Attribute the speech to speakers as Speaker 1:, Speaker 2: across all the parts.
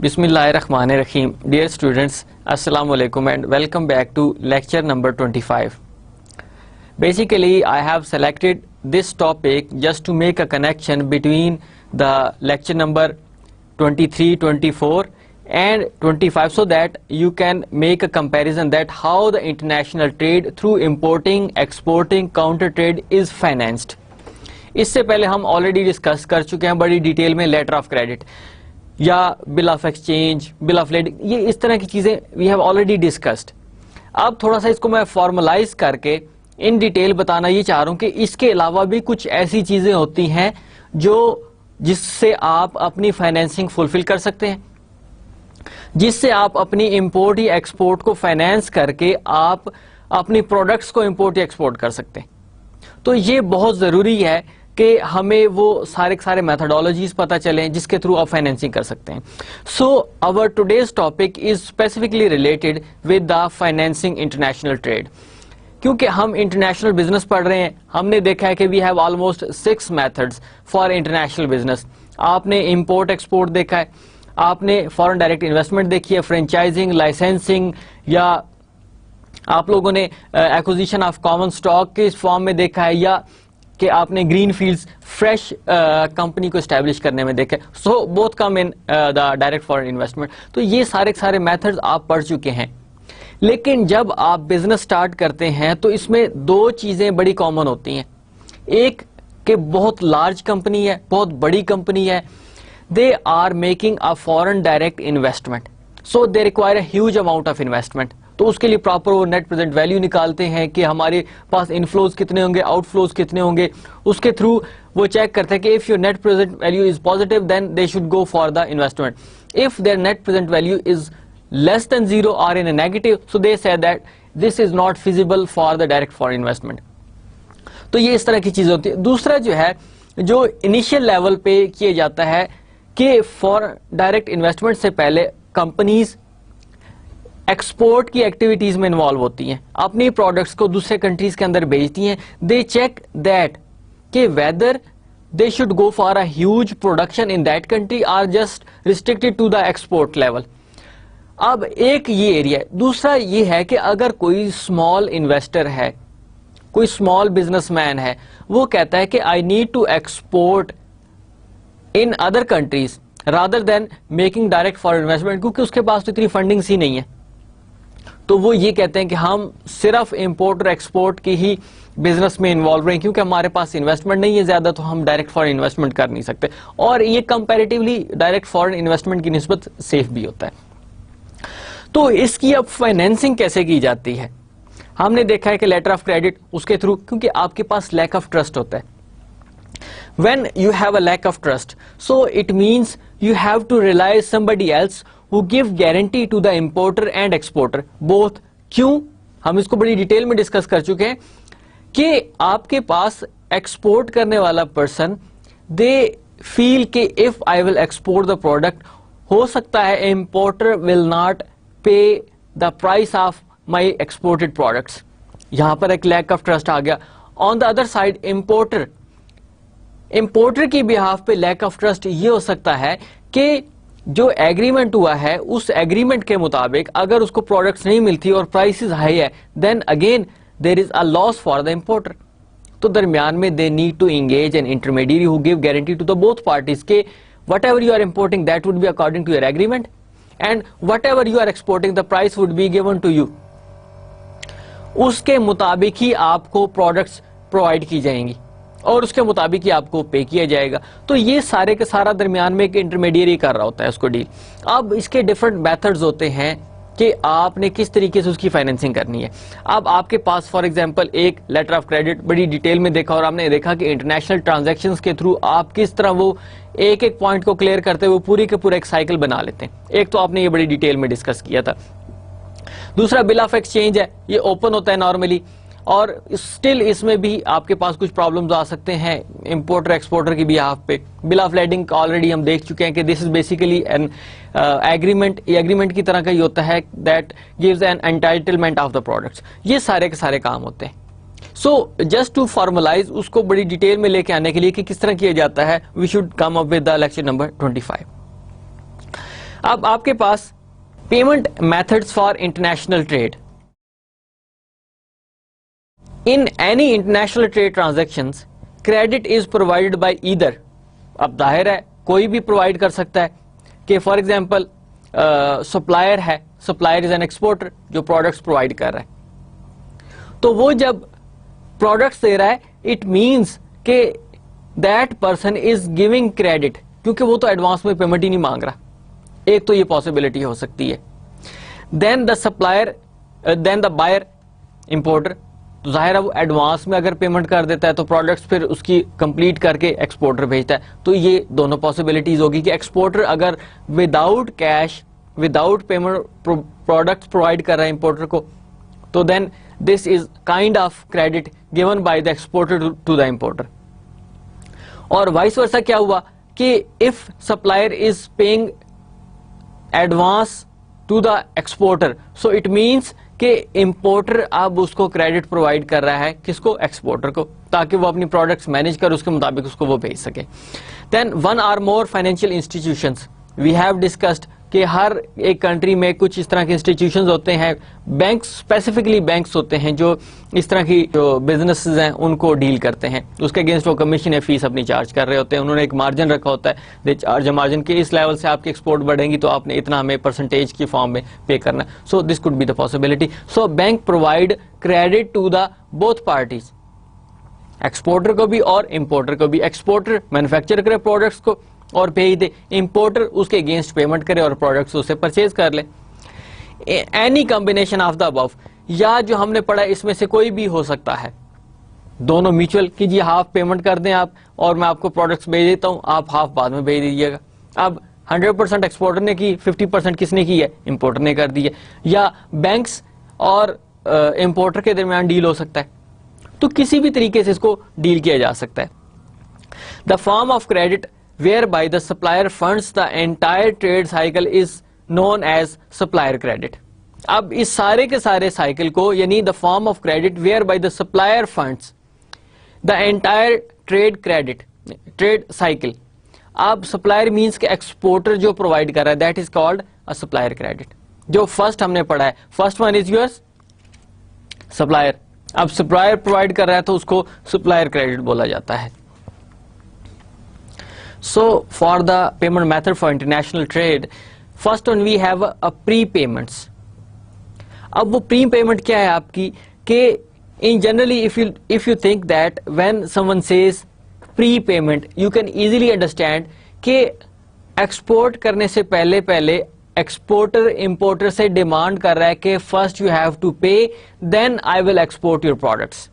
Speaker 1: Bismillahirrahmanirrahim. Dear students, Assalamu alaikum and welcome back to lecture number 25. Basically, I have selected this topic just to make a connection between the lecture number 23, 24 and 25 so that you can make a comparison that how the international trade through importing, exporting, counter trade is financed. اس سے پہلے ہم already discuss کر چکے ہیں بڑی detail میں letter of credit یا بل of exchange, bill of leading, یہ اس طرح کی چیزیں وی ہیو آلریڈی ڈسکسڈ. اب تھوڑا سا اس کو میں فارملائز کر کے ان ڈیٹیل بتانا یہ چاہ رہا ہوں کہ اس کے علاوہ بھی کچھ ایسی چیزیں ہوتی ہیں جس سے آپ اپنی فائنینسنگ فلفل کر سکتے ہیں, جس سے آپ اپنی امپورٹ یا ایکسپورٹ کو فائنینس کر کے آپ اپنی پروڈکٹس کو امپورٹ یا ایکسپورٹ کر سکتے ہیں. تو یہ بہت ضروری ہے کہ ہمیں وہ سارے میتھڈالوجیز پتہ چلیں جس کے تھرو آپ فائنینسنگ کر سکتے ہیں. So our today's topic is specifically related with the financing international trade. کیونکہ ہم انٹرنیشنل بزنس پڑھ رہے ہیں, ہم نے دیکھا ہے کہ we have almost 6 methods for international business. آپ نے امپورٹ ایکسپورٹ دیکھا ہے, آپ نے فارن ڈائریکٹ انویسٹمنٹ دیکھی ہے, فرینچائزنگ, لائسنسنگ, یا آپ لوگوں نے ایکوزیشن آف کامن اسٹاک کے فارم میں دیکھا ہے, یا کہ آپ نے گرین فیلڈز فریش کمپنی کو اسٹیبلش کرنے میں دیکھا ہے. سو بوتھ کم ان دا ڈائریکٹ فارن انویسٹمنٹ. تو یہ سارے میتھڈز آپ پڑھ چکے ہیں. لیکن جب آپ بزنس سٹارٹ کرتے ہیں تو اس میں 2 چیزیں بڑی کامن ہوتی ہیں. ایک کہ بہت لارج کمپنی ہے, بہت بڑی کمپنی ہے, they are making a foreign direct investment, so they require a huge amount of investment. تو اس کے لیے پراپر وہ نیٹ پریزنٹ ویلیو نکالتے ہیں کہ ہمارے پاس انفلوز کتنے ہوں گے, آؤٹ فلوز کتنے ہوں گے. اس کے تھرو وہ چیک کرتے ہیں کہ if your net present value is positive then they should go for the investment. If their net present value is less than 0 or in a negative, so they say that this is not feasible for the direct foreign investment. تو یہ اس طرح کی چیز ہوتی ہے. دوسرا جو ہے جو انیشیل لیول پہ کیا جاتا ہے کہ فارن ڈائریکٹ انویسٹمنٹ سے پہلے کمپنیز ایکسپورٹ کی ایکٹیویٹیز میں انوالو ہوتی ہیں, اپنی پروڈکٹس کو دوسرے کنٹریز کے اندر بھیجتی ہیں. دے چیک دیٹ کہ whether they should go for a huge production in that country or just restricted to the export level. اب ایک یہ ایریا ہے. دوسرا یہ ہے کہ اگر کوئی اسمال انویسٹر ہے, کوئی اسمال بزنس مین ہے, وہ کہتا ہے کہ I need to export in other countries rather than making direct foreign investment, کیونکہ اس کے پاس تو اتنی فنڈنگس ہی نہیں ہے. تو وہ یہ کہتے ہیں کہ ہم صرف امپورٹ اور ایکسپورٹ کی ہی بزنس میں انوالو رہے ہیں, کیونکہ ہمارے پاس انویسٹمنٹ نہیں ہے زیادہ, تو ہم ڈائریکٹ فارن انویسٹمنٹ کر نہیں سکتے. اور یہ کمپیریٹیولی ڈائریکٹ فارن انویسٹمنٹ کی نسبت سیف بھی ہوتا ہے. تو اس کی اب فائنینسنگ کیسے کی جاتی ہے؟ ہم نے دیکھا ہے کہ لیٹر آف کریڈٹ, اس کے تھرو, کیونکہ آپ کے پاس لیک آف ٹرسٹ ہوتا ہے. When you have a lack of trust, so it means you have to rely somebody else who give guarantee to the importer and exporter both. کیوں؟ ہم اس کو بڑی ڈیٹیل میں ڈسکس کر چکے ہیں کہ آپ کے پاس ایکسپورٹ کرنے والا پرسن دے فیل کہ if I will export the product, ہو سکتا ہے importer will not pay the price of my exported products. یہاں پر ایک لیک آف ٹرسٹ آ گیا. On the other side, importer کی بہاف پہ لیک آف ٹرسٹ یہ ہو سکتا ہے کہ جو ایگریمنٹ ہوا ہے اس ایگریمنٹ کے مطابق اگر اس کو پروڈکٹس نہیں ملتی اور پرائسز ہائی ہے, then again there is a loss for the importer. تو درمیان میں they need to engage an intermediary who give guarantee to the both parties کہ what ever you are importing that would be according to your agreement, and whatever you are exporting the price would be given to you. اس کے مطابق ہی آپ کو products provide کی جائیں گی اور اس کے مطابق ہی آپ کو پے کیا جائے گا. تو یہ سارے کے سارا درمیان میں ایک انٹرمیڈیری کر رہا ہوتا ہے اس کو ڈیل. اب اس کے ڈفرنٹ میتھڈز ہوتے ہیں کہ آپ نے کس طریقے سے اس کی فائنینسنگ کرنی ہے. اب آپ کے پاس فار ایگزامپل ایک لیٹر آف کریڈٹ بڑی ڈیٹیل میں دیکھا, اور آپ نے دیکھا کہ انٹرنیشنل ٹرانزیکشنز کے تھرو آپ کس طرح وہ ایک پوائنٹ کو کلیئر کرتے ہوئے پوری کے پورا ایک سائیکل بنا لیتے ہیں. ایک تو آپ نے یہ بڑی ڈیٹیل میں ڈسکس کیا تھا. دوسرا بل آف ایکسچینج ہے, یہ اوپن ہوتا ہے نارملی, اور اسٹل اس میں بھی آپ کے پاس کچھ پرابلمز آ سکتے ہیں امپورٹر ایکسپورٹر کی بھی ہاف پہ. بل آف لیڈنگ آلریڈی ہم دیکھ چکے ہیں کہ this is basically an agreement. یہ ایگریمنٹ کی طرح کا ہی ہوتا ہے that gives an entitlement of the products. یہ سارے کے سارے کام ہوتے ہیں. سو جسٹ ٹو فارملائز اس کو بڑی ڈیٹیل میں لے کے آنے کے لیے کہ کس طرح کیا جاتا ہے, we should come up with the lecture number 25. اب آپ کے پاس payment methods for international trade. In any international trade transactions, credit is provided by either. اب ظاہر ہے کوئی بھی پرووائڈ کر سکتا ہے کہ فار ایگزامپل سپلائر ہے, سپلائر از این ایکسپورٹر جو پروڈکٹس پرووائڈ کر رہا ہے, تو وہ جب پروڈکٹس دے رہا ہے اٹ مینس کہ that person is giving credit, کیونکہ وہ تو ایڈوانس میں پیمنٹ ہی نہیں مانگ رہا. ایک تو یہ پاسبلٹی ہو سکتی ہے. Then the supplier, then the buyer importer, تو ظاہر ہے وہ ایڈوانس میں اگر پیمنٹ کر دیتا ہے تو پروڈکٹس پھر اس کی کمپلیٹ کر کے ایکسپورٹر بھیجتا ہے. تو یہ دونوں پاسبلٹیز ہوگی کہ ایکسپورٹر اگر without cash without payment products provide کر رہا ہے امپورٹر کو, تو then this is kind of credit given by the exporter to the importer. اور وائس ورسا کیا ہوا کہ if supplier is paying advance to the exporter, so it means کہ امپورٹر اب اس کو کریڈٹ پرووائڈ کر رہا ہے, کس کو, ایکسپورٹر کو, تاکہ وہ اپنی پروڈکٹس مینج کر اس کے مطابق اس کو وہ بھیج سکے. Then one or more financial institutions, we have discussed کہ ہر ایک کنٹری میں کچھ اس طرح کے انسٹیٹیوشنز ہوتے ہیں, بینکس اسپیسیفکلی بینکس ہوتے ہیں جو اس طرح کی جو بزنسز ہیں ان کو ڈیل کرتے ہیں, اس کے اگینسٹ وہ کمیشن یا فیس اپنی چارج کر رہے ہوتے ہیں. انہوں نے ایک مارجن رکھا ہوتا ہے, دے چارج مارجن کے اس لیول سے آپ کی ایکسپورٹ بڑھیں گی تو آپ نے اتنا ہمیں پرسنٹیج کی فارم میں پے کرنا ہے. So this could be the possibility. So bank provide credit to the both parties, exporter کو بھی اور امپورٹر کو بھی. ایکسپورٹر مینوفیکچر کرے پروڈکٹس کو اور بھیج دے, امپورٹر اس کے اگینسٹ پیمنٹ کرے اور پروڈکٹس اسے پرچیز کر لے. اینی کمبینیشن آف دا ابو, یا جو ہم نے پڑھا اس میں سے کوئی بھی ہو سکتا ہے, دونوں میوچل کہ جی ہاف پیمنٹ کر دیں آپ اور میں آپ کو پروڈکٹس بھیج دیتا ہوں, آپ ہاف بعد میں بھیج دیجیے گا. اب 100% ایکسپورٹر نے کی, 50% کس نے کی ہے, امپورٹر نے کر دی ہے. یا بینکس اور امپورٹر کے درمیان ڈیل ہو سکتا ہے, تو کسی بھی طریقے سے اس کو ڈیل کیا جا سکتا ہے. The form of credit whereby the supplier funds the entire trade cycle is known as supplier credit. اب اس سارے کے سارے سائیکل کو, یعنی the form of credit whereby the supplier funds the entire trade cycle. اب supplier means کہ exporter جو provide کر رہا ہے, that is called a supplier credit. جو first ہم نے پڑھا ہے, first one is yours supplier. اب supplier provide کر رہا ہے تو اس کو supplier credit بولا جاتا ہے. So for the payment method for international trade, first one we have a prepayments. اب وہ پری پیمنٹ کیا ہے آپ کی کہ in generally if you think that when someone says pre-payment you can easily understand کہ ایکسپورٹ کرنے سے پہلے ایکسپورٹر امپورٹر سے ڈیمانڈ کر رہا ہے کہ first you have to pay then I will export your products.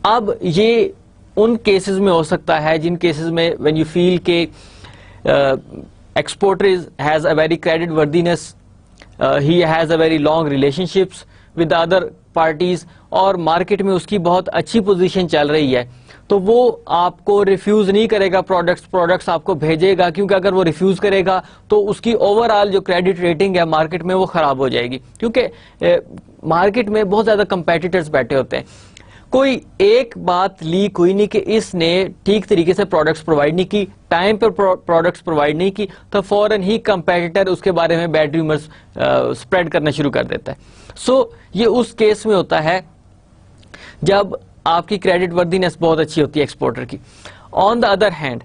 Speaker 1: اب یہ ان کیسز میں ہو سکتا ہے جن کیسز میں when you feel کہ exporter has a very credit worthiness, he has a very long relationships with the other parties, اور market میں اس کی بہت اچھی پوزیشن چل رہی ہے, تو وہ آپ کو ریفیوز نہیں کرے گا پروڈکٹس آپ کو بھیجے گا, کیونکہ اگر وہ ریفیوز کرے گا تو اس کی اوور آل جو کریڈٹ ریٹنگ ہے مارکیٹ میں وہ خراب ہو جائے گی, کیونکہ مارکیٹ میں بہت زیادہ کمپیٹیٹرز بیٹھے ہوتے ہیں. کوئی ایک بات لیک ہوئی نہیں کہ اس نے ٹھیک طریقے سے پروڈکٹس پرووائڈ نہیں کی, ٹائم پر پروڈکٹس پرووائڈ نہیں کی, تو فوراً ہی کمپیٹیٹر اس کے بارے میں بیڈ ریومرز اسپریڈ کرنا شروع کر دیتا ہے. سو یہ اس کیس میں ہوتا ہے جب آپ کی کریڈٹ وردینس بہت اچھی ہوتی ہے ایکسپورٹر کی. آن دا ادر ہینڈ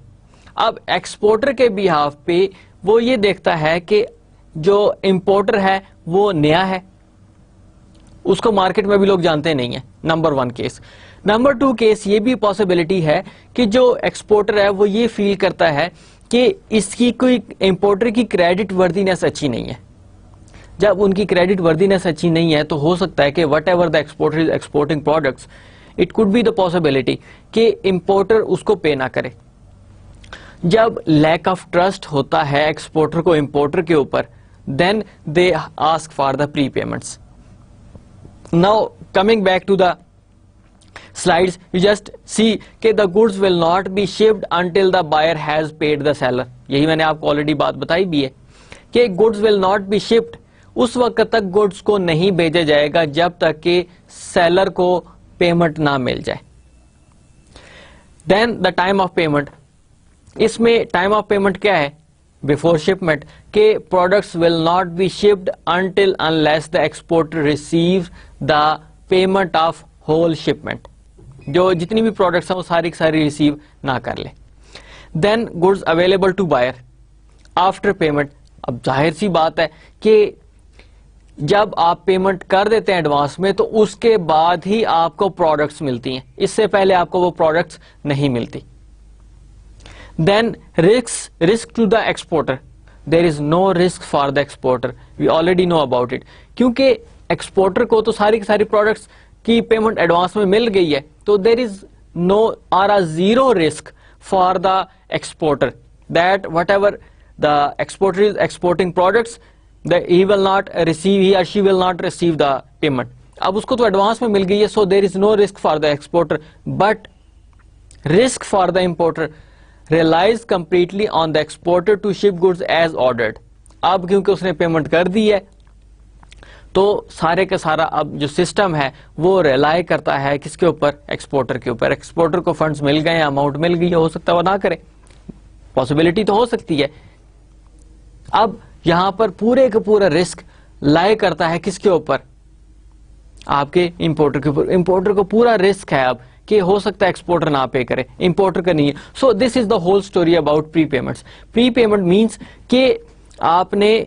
Speaker 1: اب ایکسپورٹر کے بیہاف پہ وہ یہ دیکھتا ہے کہ جو امپورٹر ہے وہ نیا ہے, اس کو مارکیٹ میں بھی لوگ جانتے نہیں ہیں. Number 1 case. نمبر 2 کیس یہ بھی پاسبلٹی ہے کہ جو ایکسپورٹر ہے وہ یہ فیل کرتا ہے کہ اس کی کوئی امپورٹر کی کریڈٹ وردینس اچھی نہیں ہے. جب ان کی کریڈٹ وردینس اچھی نہیں ہے تو ہو سکتا ہے کہ what ever the exporter is exporting products, it could be the possibility کہ امپورٹر اس کو پے نہ کرے. جب لیک آف ٹرسٹ ہوتا ہے ایکسپورٹر کو امپورٹر کے اوپر, then they ask for the prepayments. Now coming back to the slides, you just see کہ the goods will not be shipped until the buyer has paid the seller. یہی میں نے آپ کو already بات بتائی بھی ہے کہ goods will not be shipped, اس وقت تک goods کو نہیں بھیجا جائے گا جب تک کہ سیلر کو پیمنٹ نہ مل جائے. Then the time of payment, اس میں time of payment کیا ہے before shipment کہ products will not be shipped until unless the exporter receives the payment of whole shipment. جو جتنی بھی products ہیں وہ ساری کی ساری ریسیو نہ کر لیں. Then goods available to buyer after payment. اب ظاہر سی بات ہے کہ جب آپ پیمنٹ کر دیتے ہیں ایڈوانس میں تو اس کے بعد ہی آپ کو پروڈکٹس ملتی ہیں, اس سے پہلے آپ کو وہ پروڈکٹس نہیں ملتی. Then risk to the exporter. There is no risk for the exporter. We already know about it. کیونکہ ایکسپورٹر کو تو ساری کی ساری پروڈکٹس کی پیمنٹ ایڈوانس میں مل گئی ہے, تو there is no or a zero risk for the exporter that whatever the exporter is exporting products that he or she will not receive the payment. اب اس کو تو ایڈوانس میں مل گئی ہے, so there is no risk for the exporter, but risk for the importer relies completely on the exporter to ship goods as ordered. اب کیونکہ اس نے پیمنٹ کر دی ہے تو سارے کا سارا اب جو سسٹم ہے وہ ریلائی کرتا ہے کس کے اوپر, ایکسپورٹر کے اوپر. ایکسپورٹر کو فنڈز مل گئے, اماؤنٹ مل گئی, ہو سکتا ہے وہ نہ کرے, پاسبلٹی تو ہو سکتی ہے. اب یہاں پر پورے کا پورا رسک لائے کرتا ہے کس کے اوپر, آپ کے امپورٹر کے اوپر. امپورٹر کو پورا رسک ہے اب کہ ہو سکتا ہے ایکسپورٹر نہ پے کرے, امپورٹر کا نہیں ہے. So this is the whole story about prepayments. Prepayment means کہ آپ نے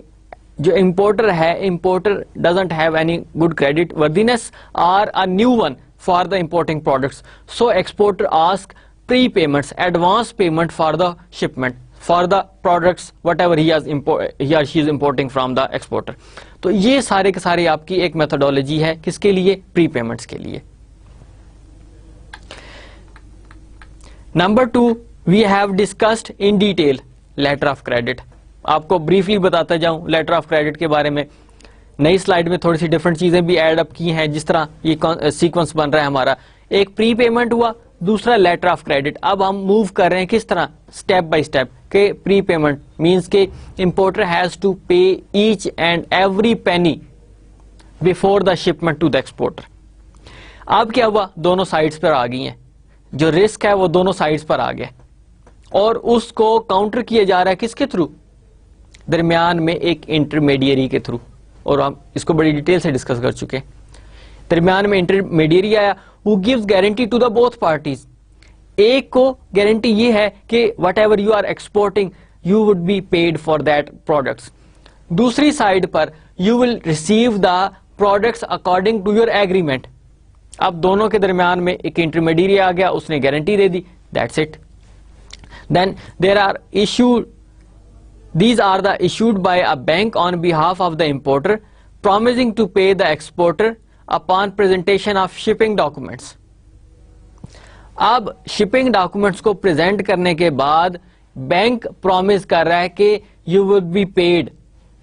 Speaker 1: جو امپورٹر ہے, importer doesn't have any good credit worthiness or a new one for the importing products. So exporter ask pre-payments, advance payment for the shipment, for the products whatever he or she is importing from the exporter. تو یہ سارے کے سارے آپ کی ایک methodology ہے کس کے لیے, پری پیمنٹس کے لیے. Number 2, we have discussed in detail letter of credit. آپ کو بریفلی بتاتا جاؤں لیٹر آف کریڈٹ کے بارے میں. نئی سلائیڈ میں تھوڑی سی ڈفرنٹ چیزیں بھی ایڈ اپ کی ہیں, جس طرح یہ سیکوینس بن رہا ہے ہمارا. ایک پری پیمنٹ ہوا, دوسرا لیٹر آف کریڈٹ. اب ہم موو کر رہے ہیں کس طرح, اسٹیپ بائی اسٹیپ. کہ پری پیمنٹ مینس کہ importer has to pay each and every penny before the shipment to the exporter. اب کیا ہوا, دونوں سائڈس پر آ گئی ہیں, جو رسک ہے وہ دونوں سائڈس پر آ گیا اور اس کو کاؤنٹر کیا جا رہا ہے کس کے تھرو, درمیان میں ایک انٹرمیڈیری کے تھرو. اور ہم اس کو بڑی ڈیٹیل سے ڈسکس کر چکے. درمیان میں انٹرمیڈیری آیا who gives guarantee to the both parties. ایک کو گارنٹی یہ ہے کہ what ever you are exporting you would be paid for that products. دوسری سائڈ پر you will receive the products according to your agreement. اب دونوں کے درمیان میں ایک انٹرمیڈیری آ گیا, اس نے گارنٹی دے دی, that's it. Then there are issued These are the issued by a bank on behalf of the importer, promising to pay the exporter upon presentation of shipping documents. اب shipping documents کو present کرنے کے بعد bank promise کر رہا ہے کہ you will be paid.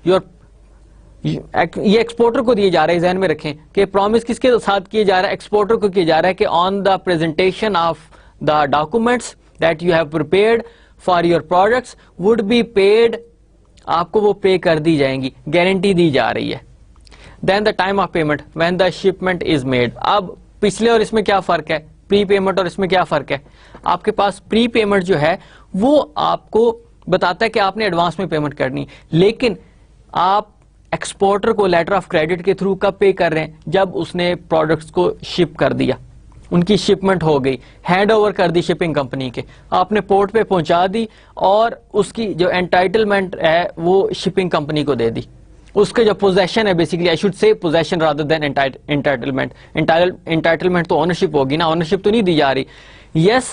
Speaker 1: یہ ایکسپورٹر کو دیے جا رہا ہے, ذہن میں رکھیں کہ promise کس کے ساتھ کیے جا رہا ہے, ایکسپورٹر کو کیے جا رہا ہے کہ on the presentation of the documents that you have prepared for your products would be paid, آپ کو وہ پے کر دی جائیں گی, گارنٹی دی جا رہی ہے. Then the time of payment when the shipment is made. اب پچھلے اور اس میں کیا فرق ہے, پری پیمنٹ اور اس میں کیا فرق ہے. آپ کے پاس پری پیمنٹ جو ہے وہ آپ کو بتاتا ہے کہ آپ نے ایڈوانس میں پیمنٹ کرنی, لیکن آپ ایکسپورٹر کو لیٹر آف کریڈٹ کے تھرو کب پے کر رہے ہیں, جب اس نے پروڈکٹس کو شپ کر دیا, ان کی شپمنٹ ہو گئی, ہینڈ اوور کر دی شپنگ کمپنی کے, آپ نے پورٹ پہ پہنچا دی اور اس کی جو انٹائٹلمنٹ ہے وہ شپنگ کمپنی کو دے دی. اس کے جو پوزیشن ہے, basically I should say possession rather than entitlement. Entitlement تو اونرشپ ہوگی نا, اونرشپ تو نہیں دی جا رہی. Yes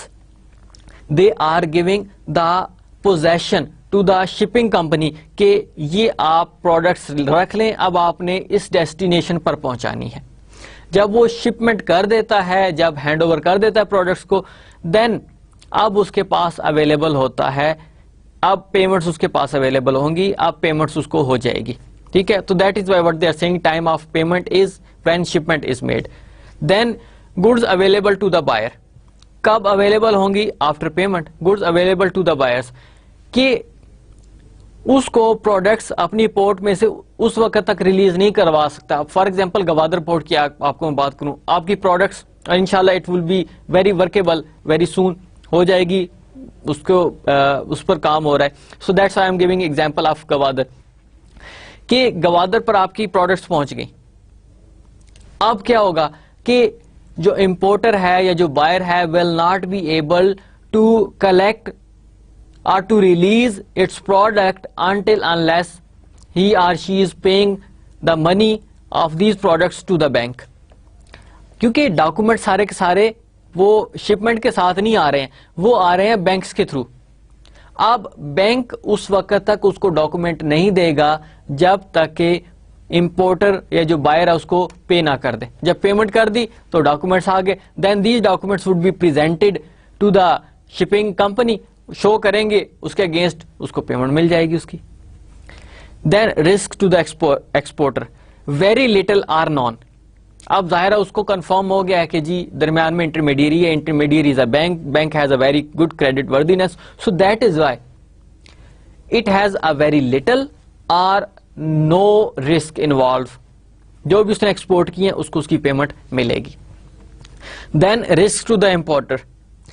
Speaker 1: they are giving the possession to the shipping company کہ یہ آپ پروڈکٹس رکھ لیں, اب آپ نے اس ڈیسٹینیشن پر پہنچانی ہے. جب وہ شپمنٹ کر دیتا ہے, جب ہینڈ اوور کر دیتا ہے پروڈکٹس کو, دین اب اس کے پاس اویلیبل ہوتا ہے, اب پیمنٹس اس کے پاس اویلیبل ہوں گی, اب پیمنٹس اس کو ہو جائے گی. ٹھیک ہے, تو that is why what they are saying time of payment is when shipment is made. Then goods available to the buyer. کب اویلیبل ہوں گی, after payment. Goods available to the buyers کہ اس کو پروڈکٹس اپنی پورٹ میں سے اس وقت تک ریلیز نہیں کروا سکتا. فار ایگزامپل گوادر پورٹ کی آپ کو میں بات کروں, آپ کی پروڈکٹس انشاءاللہ it will be very workable very soon, ہو جائے گی اس پر کام ہو رہا ہے. So that's I am giving example of Gwadar, کہ گوادر پر آپ کی پروڈکٹس پہنچ گئی. اب کیا ہوگا کہ جو امپورٹر ہے یا جو بائر ہے will not be able to collect or to release its product until unless he or she is paying the money of these products to the bank. کیونکہ ڈاکومنٹ سارے کے سارے وہ شپمنٹ کے ساتھ نہیں آ رہے ہیں, وہ آ رہے ہیں بینکس کے تھرو. اب بینک اس وقت تک اس کو ڈاکومنٹ نہیں دے گا جب تک کہ امپورٹر یا جو بائر ہے اس کو پے نہ کر دے. جب پیمنٹ کر دی تو ڈاکومنٹس آ گئے, then these documents would be presented to the shipping company, show کریں گے, اس کے اگینسٹ اس کو پیمنٹ مل جائے گی اس کی. Then risk to the exporter, very little or none. اب ظاہر ہے اس کو کنفرم ہو گیا ہے کہ جی درمیان میں انٹرمیڈیری ہے, intermediary is a bank, bank has a very good credit worthiness, so that is why it has a very little or no risk involve. جو بھی اس نے ایکسپورٹ کیے اس کو اس کی پیمنٹ ملے گی. Then risk to the importer.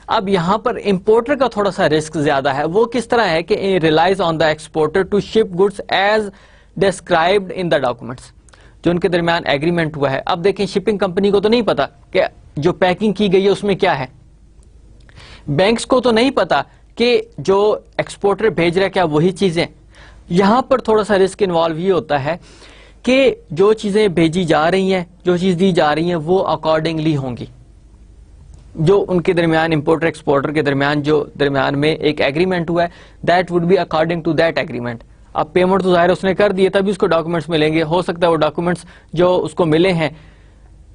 Speaker 1: اب یہاں پر امپورٹر کا تھوڑا سا رسک زیادہ ہے. وہ کس طرح ہے کہ relies on the exporter to ship goods as described in the documents, جو ان کے درمیان ایگریمنٹ ہوا ہے. اب دیکھیں شپنگ کمپنی کو تو نہیں پتا کہ جو پیکنگ کی گئی ہے اس میں کیا ہے, بینکس کو تو نہیں پتا کہ جو ایکسپورٹر بھیج رہا ہے کیا وہی چیزیں. یہاں پر تھوڑا سا رسک انوالو یہ ہوتا ہے کہ جو چیزیں بھیجی جا رہی ہیں, جو چیز دی جا رہی ہیں وہ اکارڈنگلی ہوں گی. جو ان کے درمیان امپورٹر ایکسپورٹر کے درمیان جو درمیان میں ایک ایگریمنٹ ہوا ہے, that would be according to that agreement. اب پیمنٹ تو ظاہر اس نے کر دی ہے تبھی اس کو ڈاکومنٹس ملیں گے. ہو سکتا ہے وہ ڈاکومنٹس جو اس کو ملے ہیں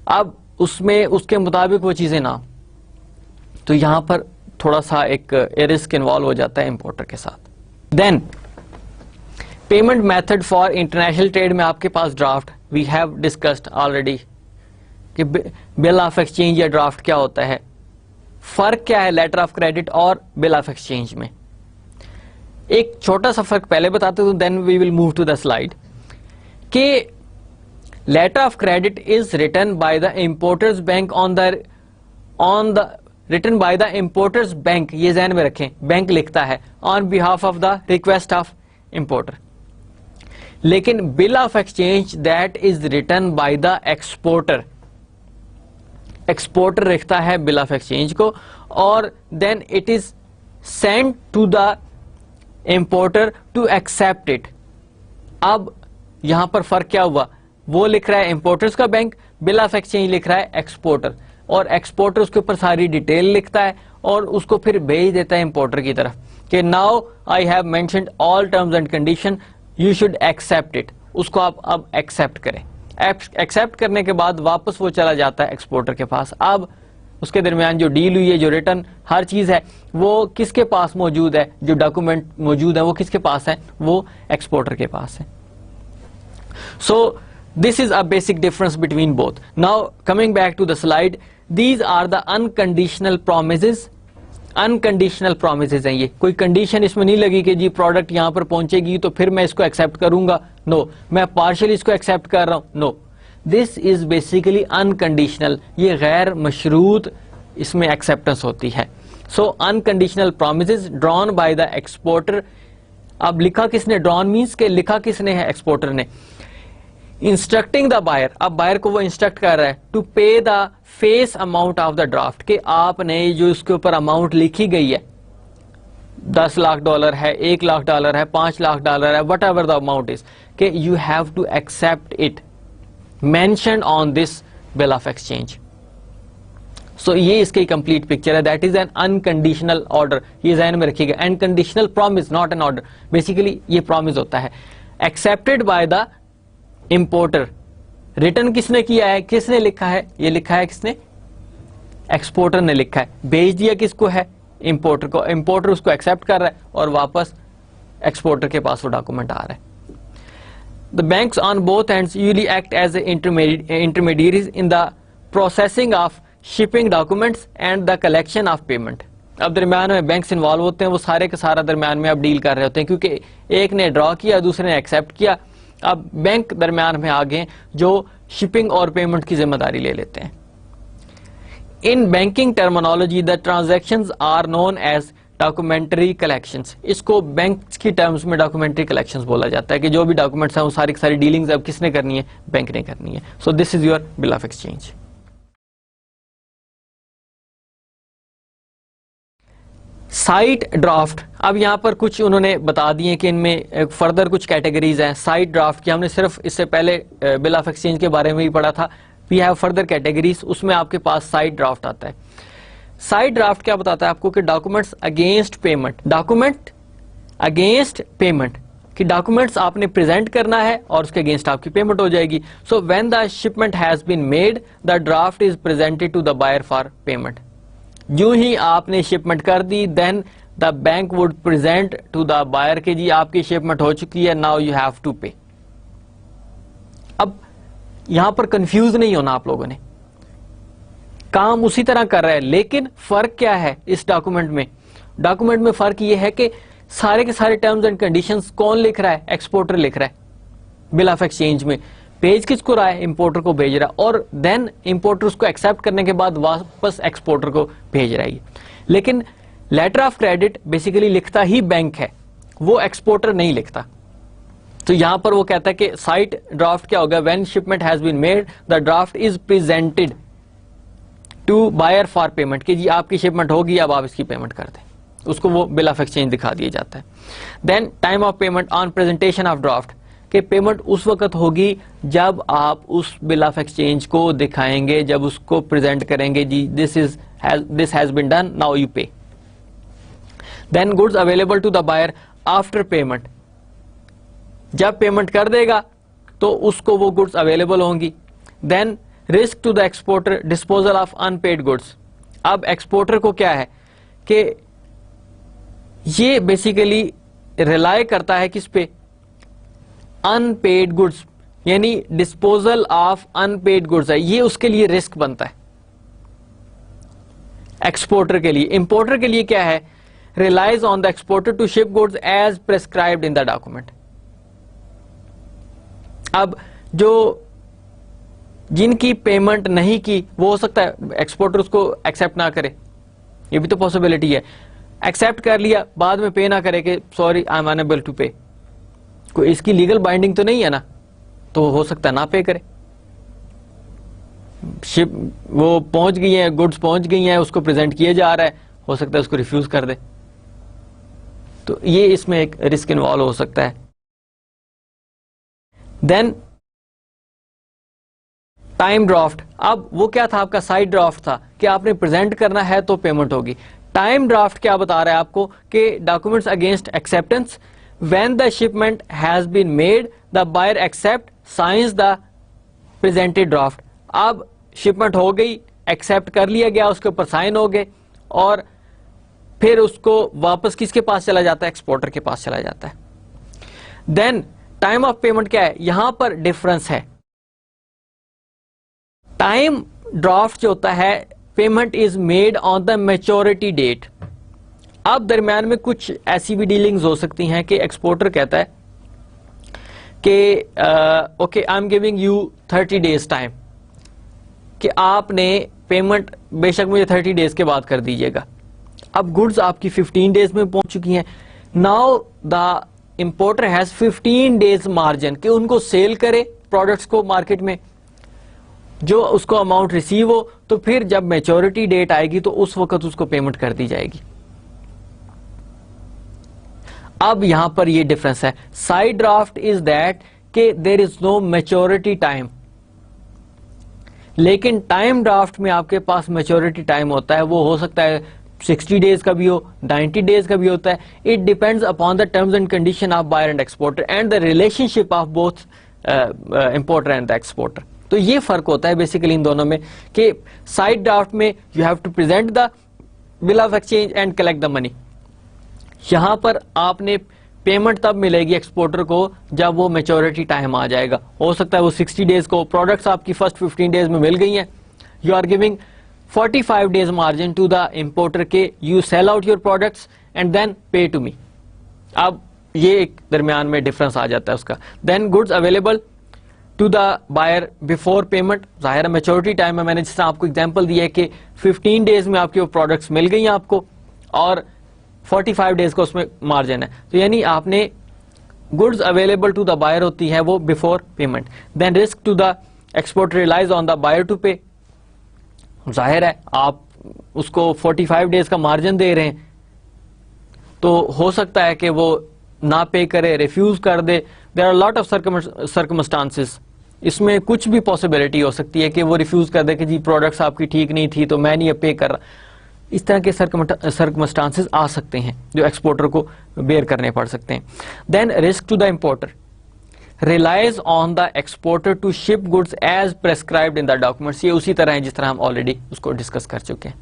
Speaker 1: اب اس میں اس کے مطابق وہ چیزیں نہ, تو یہاں پر تھوڑا سا ایک رسک انوالو ہو جاتا ہے امپورٹر کے ساتھ. Then payment method for international trade میں آپ کے پاس draft, we have discussed already کہ بل آف ایکسچینج یا ڈرافٹ کیا ہوتا ہے. فرق کیا ہے لیٹر آف کریڈٹ اور بل آف ایکسچینج میں, ایک چھوٹا سا فرق پہلے بتاتے تو then we will move to the slide. کہ letter of credit is written by the importer's bank on the written by the importer's bank, یہ ذہن میں رکھیں, بینک لکھتا ہے on behalf of the request of importer. لیکن bill of exchange that is written by the exporter, exporter لکھتا ہے bill of exchange کو اور then it is send to the importer to accept it. اب یہاں پر فرق کیا ہوا, وہ لکھ رہا ہے امپورٹرز کا بینک, بل آف ایکسچینج لکھ رہا ہے ایکسپورٹر, اور ایکسپورٹر اس کے اوپر ساری ڈیٹیل لکھتا ہے اور اس کو پھر بھیج دیتا ہے امپورٹر کی طرف کہ now I have mentioned all terms and condition, you should accept it. اس کو آپ اب ایکسپٹ کریں. ایکسپٹ کرنے کے بعد واپس وہ چلا جاتا ہے ایکسپورٹر کے پاس. اب اس کے درمیان جو ڈیل ہوئی ہے, جو ریٹرن ہر چیز ہے, وہ کس کے پاس موجود ہے, جو ڈاکومنٹ موجود ہے وہ کس کے پاس ہے, وہ ایکسپورٹر کے پاس ہے. So this is a basic difference between both. Now coming back to the slide, these are the unconditional promises. Unconditional promises ہیں یہ, کوئی کنڈیشن اس میں نہیں لگی کہ جی پروڈکٹ یہاں پر پہنچے گی تو پھر میں اس کو ایکسپٹ کروں گا. نو, میں پارشلی اس کو ایکسپٹ کر رہا ہوں. نو, دس از بیسیکلی انکنڈیشنل, یہ غیر مشروط اس میں ایکسپٹنس ہوتی ہے. So unconditional promises drawn by the exporter. اب لکھا کس نے, ڈران مینس کہ لکھا کس نے ہے, ایکسپورٹر نے. انسٹرکٹنگ دا بائر, اب بائر کو وہ انسٹرکٹ کر رہا ہے to pay the face amount of the draft, کہ آپ نے جو اس کے اوپر اماؤنٹ لکھی گئی ہے, $10 لاکھ ہے, $1 لاکھ ہے, $5 لاکھ ہے, what ever the amount is, کہ you have to accept it mentioned on this bill of exchange. سو یہ اس کی کمپلیٹ پکچر ہے. That is an unconditional order, یہ ذہن میں رکھیے گا. Unconditional promise, not an order. Basically یہ پرومس ہوتا ہے accepted by the importer. Return کس نے کیا ہے, کس نے لکھا ہے, یہ لکھا ہے کس نے, ایکسپورٹر نے لکھا ہے. بھیج دیا کس کو ہے, امپورٹر کو. امپورٹر اس کو ایکسپٹ کر رہا ہے اور واپس ایکسپورٹر کے پاس وہ ڈاکومنٹ آ رہا ہے. The banks on both ends usually act as intermediaries in the processing of shipping documents and the collection of payment. اب درمیان میں بینکس انوالو ہوتے ہیں, وہ سارے کا سارا درمیان میں اب ڈیل کر رہے ہوتے ہیں, کیونکہ ایک نے ڈرا کیا دوسرے نے ایکسپٹ کیا. اب بینک درمیان میں آگے جو شپنگ اور پیمنٹ کی ذمہ داری لے لیتے ہیں. In banking terminology, the transactions are known as documentary collections. اس کو بینک کی ٹرمز میں ڈاکومنٹری کلیکشنز بولا جاتا ہے کہ جو بھی ڈاکومنٹس ہیں وہ ساری ساری ڈیلنگز اب کس نے کرنی ہے؟ بینک نے کرنی ہے. So this is your bill of exchange. Sight draft. اب یہاں پر کچھ انہوں نے بتا دیے کہ ان میں فردر کچھ کیٹیگریز ہیں. سائٹ ڈرافٹ کی ہم نے صرف اس سے پہلے بل آف ایکسچینج کے بارے میں بھی پڑھا تھا. وی ہیو فردر کیٹیگریز, اس میں آپ کے پاس سائٹ ڈرافٹ آتا ہے. سائٹ ڈرافٹ کیا بتاتا ہے آپ کو کہ documents against payment, document against payment کہ ڈاکومنٹس آپ نے پریزنٹ کرنا ہے اور اس کے اگینسٹ آپ کی پیمنٹ ہو جائے گی. So when the shipment has been made the draft is presented to the buyer for payment. جو ہی آپ نے شپمنٹ کر دی then the bank would present to the buyer کہ جی آپ کی شپمنٹ ہو چکی ہے, now you have to pay. اب یہاں پر کنفیوز نہیں ہونا آپ لوگوں نے, کام اسی طرح کر رہا ہے, لیکن فرق کیا ہے اس ڈاکومنٹ میں؟ ڈاکومنٹ میں فرق یہ ہے کہ سارے کے سارے ٹرمز اینڈ کنڈیشنز کون لکھ رہا ہے؟ ایکسپورٹر لکھ رہا ہے. بل آف ایکسچینج میں پیج کس کو رہا ہے؟ امپورٹر کو بھیج رہا ہے, اور دین امپورٹر اس کو ایکسپٹ کرنے کے بعد واپس ایکسپورٹر کو بھیج رہا ہے. لیکن لیٹر آف کریڈٹ بیسیکلی لکھتا ہی بینک ہے, وہ ایکسپورٹر نہیں لکھتا. تو یہاں پر وہ کہتا ہے کہ سائٹ ڈرافٹ کیا ہوگا؟ When shipment has been made the draft is presented to buyer for payment کہ جی آپ کی شپمنٹ ہوگی, اب آپ اس کی پیمنٹ کر دیں. اس کو وہ بل آف ایکسچینج دکھا دیا جاتا ہے. Then time of payment on presentation of draft کہ پیمنٹ اس وقت ہوگی جب آپ اس بل آف ایکسچینج کو دکھائیں گے, جب اس کو پریزنٹ کریں گے جی this has been done, now you pay. Then goods available to the buyer after payment, جب پیمنٹ کر دے گا تو اس کو وہ گڈز اویلیبل ہوں گی. Then risk to the exporter disposal of unpaid goods. اب ایکسپورٹر کو کیا ہے کہ یہ بیسیکلی ریلائی کرتا ہے کس پہ؟ ان پیڈ گڈس, یعنی disposal of unpaid goods ہے, یہ اس کے لیے رسک بنتا ہے ایکسپورٹر کے لیے. امپورٹر کے لیے کیا ہے؟ Relies on the exporter to ship goods as prescribed in the document. اب جو جن کی پیمنٹ نہیں کی وہ ہو سکتا ہے ایکسپورٹر اس کو ایکسپٹ نہ کرے, یہ بھی تو پاسبلٹی ہے. ایکسپٹ کر لیا, بعد میں پے نہ کرے کہ sorry I am unable to pay, کوئی اس کی لیگل بائنڈنگ تو نہیں ہے نا, تو ہو سکتا ہے نہ پے کرے. شپ وہ پہنچ گئی ہیں, گڈس پہنچ گئی ہیں, اس کو پریزنٹ کیا جا رہا ہے, ہو سکتا ہے اس کو ریفیوز کر دے. تو یہ اس میں ایک رسک انوالو ہو سکتا ہے. Then time draft. اب وہ کیا تھا آپ کا؟ سائٹ ڈرافٹ تھا کہ آپ نے پریزنٹ کرنا ہے تو پیمنٹ ہوگی. ٹائم ڈرافٹ کیا بتا رہا ہے آپ کو کہ documents against acceptance when the shipment has been made the buyer accept science the presented draft. اب شپمنٹ ہو گئی, ایکسپٹ کر لیا گیا, اس کے اوپر سائن ہو گئے, اور پھر اس کو واپس کس کے پاس چلا جاتا ہے؟ ایکسپورٹر کے پاس چلا جاتا ہے. دین ٹائم آف پیمنٹ کیا ہے؟ یہاں پر ڈفرنس ہے. ٹائم ڈرافٹ جو ہوتا ہے payment is made on the maturity date. اب درمیان میں کچھ ایسی بھی ڈیلنگز ہو سکتی ہیں کہ ایکسپورٹر کہتا ہے کہ okay I am giving you 30 days time, کہ آپ نے پیمنٹ بے شک مجھے 30 days کے بعد کر دیجیے گا. اب گڈز آپ کی 15 days میں پہنچ چکی ہیں. Now the importer has 15 days margin کہ ان کو سیل کرے پروڈکٹس کو مارکیٹ میں, جو اس کو اماؤنٹ ریسیو ہو, تو پھر جب میچورٹی ڈیٹ آئے گی تو اس وقت اس کو پیمنٹ کر دی جائے گی. اب یہاں پر یہ ڈفرنس ہے. سائڈ ڈرافٹ از دیٹ کہ دیر از نو میچورٹی ٹائم, لیکن ٹائم ڈرافٹ میں آپ کے پاس میچورٹی ٹائم ہوتا ہے. وہ ہو سکتا ہے 60 days کا بھی ہو, 90 days کا بھی ہوتا ہے. It depends upon the terms and condition of buyer and exporter and the relation ship of both importer and the exporter. تو یہ فرق ہوتا ہے بیسیکلی ان دونوں میں کہ سائڈ ڈرافٹ میں you have to present the bill of exchange and collect the money. یہاں پر آپ نے پیمنٹ تب ملے گی ایکسپورٹر کو جب وہ میچورٹی ٹائم آ جائے گا. ہو سکتا ہے وہ 60 days کو, پروڈکٹس آپ کی فرسٹ 15 days میں مل گئی ہیں, you are giving 45 days margin to the importer کے you sell out your products and then pay to me. اب یہ ایک درمیان میں ڈفرنس آ جاتا ہے اس کا. Then goods available to the buyer before payment. ظاہر میچورٹی ٹائم میں نے جس طرح آپ کو ایگزامپل دیا ہے کہ 15 days میں آپ کے وہ پروڈکٹس مل گئی ہیں آپ کو, اور 45 days کا اس میں مارجن ہے. تو یعنی آپ نے goods available to the buyer ہوتی ہے وہ before payment. Then risk to the exporter relies on the buyer to pay. ظاہر ہے آپ اس کو 45 days کا مارجن دے رہے ہیں تو ہو سکتا ہے کہ وہ نہ پے کرے, ریفیوز کر دے. There are lot of circumstances. اس میں کچھ بھی پاسبلٹی ہو سکتی ہے کہ وہ ریفیوز کر دے کہ جی پروڈکٹس آپ کی ٹھیک نہیں تھی تو میں نہیں اب پے کر رہا. اس طرح کے سرکمسٹانسز آ سکتے ہیں جو ایکسپورٹر کو بیئر کرنے پڑ سکتے ہیں. Then risk to the importer relies on the exporter to ship goods as prescribed in the documents. یہ اسی طرح ہے جس طرح ہم آلریڈی اس کو ڈسکس کر چکے ہیں.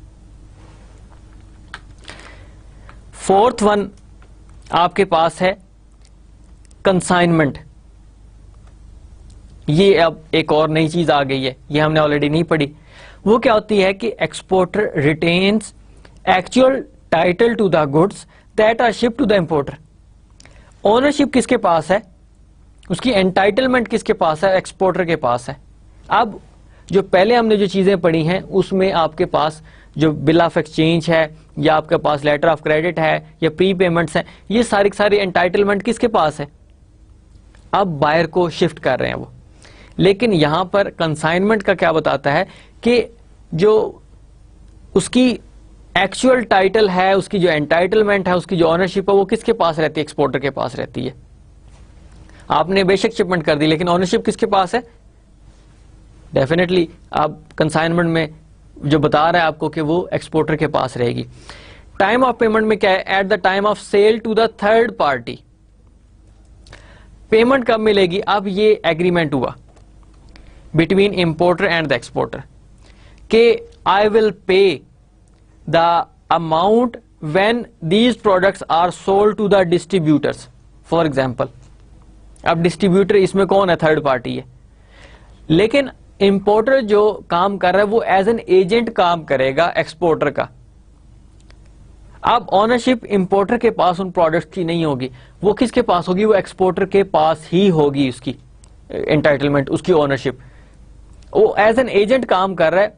Speaker 1: فورتھ ون آپ کے پاس ہے کنسائنمنٹ. یہ اب ایک اور نئی چیز آ گئی ہے, یہ ہم نے آلریڈی نہیں پڑھی. وہ کیا ہوتی ہے کہ exporter retains actual title to the goods that are ship to the importer. Ownership کس کے پاس ہے, اس کی انٹائٹلمنٹ کس کے پاس ہے, ایکسپورٹر کے پاس ہے. اب جو پہلے ہم نے جو چیزیں پڑھی ہیں اس میں آپ کے پاس جو بل آف ایکسچینج ہے یا آپ کے پاس لیٹر آف کریڈٹ ہے یا پری پیمنٹس ہیں, یہ ساری انٹائٹلمنٹ کس کے پاس ہے, اب بائر کو شفٹ کر رہے ہیں وہ. لیکن یہاں پر کنسائنمنٹ کا کیا بتاتا ہے کہ جو اس کی ایکچوئل ٹائٹل ہے, اس کی جو انٹائٹلمنٹ ہے, اس کی جو اونرشپ ہے وہ کس کے پاس رہتی ہے, ایکسپورٹر کے پاس رہتی ہے. آپ نے بے شک شپمنٹ کر دی لیکن اونرشپ کس کے پاس ہے, ڈیفینیٹلی آپ کنسائنمنٹ میں جو بتا رہا ہے آپ کو کہ وہ ایکسپورٹر کے پاس رہے گی. ٹائم آف پیمنٹ میں کیا ہے, at the time of sale to the third party. Payment کب ملے گی, اب یہ ایگریمنٹ ہوا between importer and the exporter کہ I will pay the amount when these products are sold to the distributors. For example اب distributor اس میں کون ہے, تھرڈ پارٹی ہے. لیکن امپورٹر جو کام کر رہا ہے وہ ایز این ایجنٹ کام کرے گا ایکسپورٹر کا. اب اونرشپ امپورٹر کے پاس ان پروڈکٹس کی نہیں ہوگی, وہ کس کے پاس ہوگی, وہ ایکسپورٹر کے پاس ہی ہوگی. اس کی انٹائٹلمنٹ, اس کی اونرشپ, وہ ایز این ایجنٹ کام کر رہا ہے.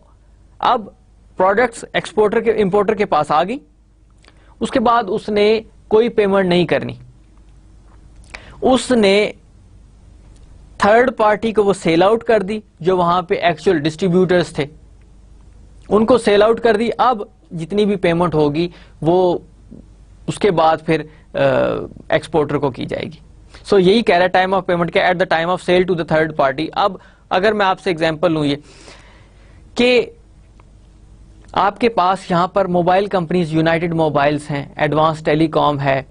Speaker 1: اب پروڈکٹس ایکسپورٹر کے امپورٹر کے پاس آ گئی, اس کے بعد اس نے کوئی پیمنٹ نہیں کرنی, اس نے تھرڈ پارٹی کو وہ سیل آؤٹ کر دی جو وہاں پہ ایکچوئل ڈسٹریبیوٹرز تھے, ان کو سیل آؤٹ کر دی. اب جتنی بھی پیمنٹ ہوگی وہ اس کے بعد پھر ایکسپورٹر کو کی جائے گی. سو یہی کہہ رہا ہے ٹائم آف پیمنٹ کے at the time of sale to the third party. اب اگر میں آپ سے ایگزامپل لوں یہ کہ آپ کے پاس یہاں پر موبائل کمپنیز یونائٹڈ موبائلز ہیں, ایڈوانس ٹیلی کام ہے,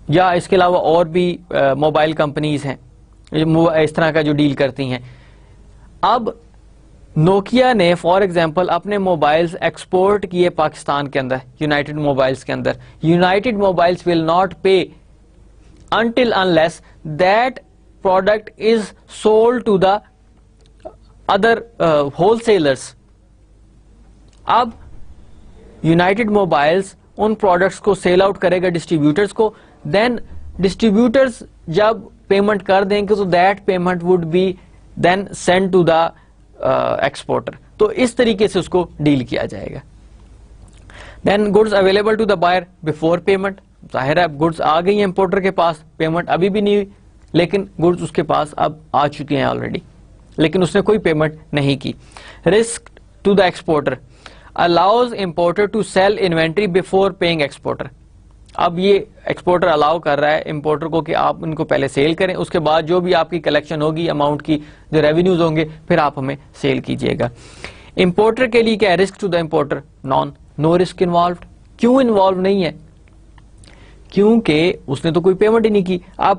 Speaker 1: یا اس کے علاوہ اور بھی موبائل کمپنیز ہیں اس طرح کا جو ڈیل کرتی ہیں. اب نوکیا نے فار ایگزامپل اپنے موبائلز ایکسپورٹ کیے پاکستان کے اندر, یونائٹڈ موبائلز کے اندر. United Mobiles will not pay until unless that product is sold to the other wholesalers. اب یونائٹڈ موبائلز ان پروڈکٹس کو سیل آؤٹ کرے گا ڈسٹریبیوٹرز کو, دین ڈسٹریبیوٹرز جب پیمنٹ کر دیں گے تو that payment would be then send to the exporter. تو اس طریقے سے اس کو ڈیل کیا جائے گا. Then goods available to the buyer before payment. ظاہر ہے گڈز آ گئی ہیں امپورٹر کے پاس, پیمنٹ ابھی بھی نہیں ہوئی, لیکن گڈز اس کے پاس اب آ چکے ہیں آلریڈی, لیکن اس نے کوئی پیمنٹ نہیں کی. Risk to the exporter allows importer to sell inventory before paying exporter. اب یہ ایکسپورٹر الاؤ کر رہا ہے امپورٹر کو کہ آپ ان کو پہلے سیل کریں, اس کے بعد جو بھی آپ کی کلیکشن ہوگی اماؤنٹ کی, جو ریونیوز ہوں گے, پھر آپ ہمیں سیل کیجیے گا. امپورٹر کے لیے کیا risk to the importer, no risk involved. کیوں انوالو نہیں ہے, کیونکہ اس نے تو کوئی پیمنٹ ہی نہیں کی. اب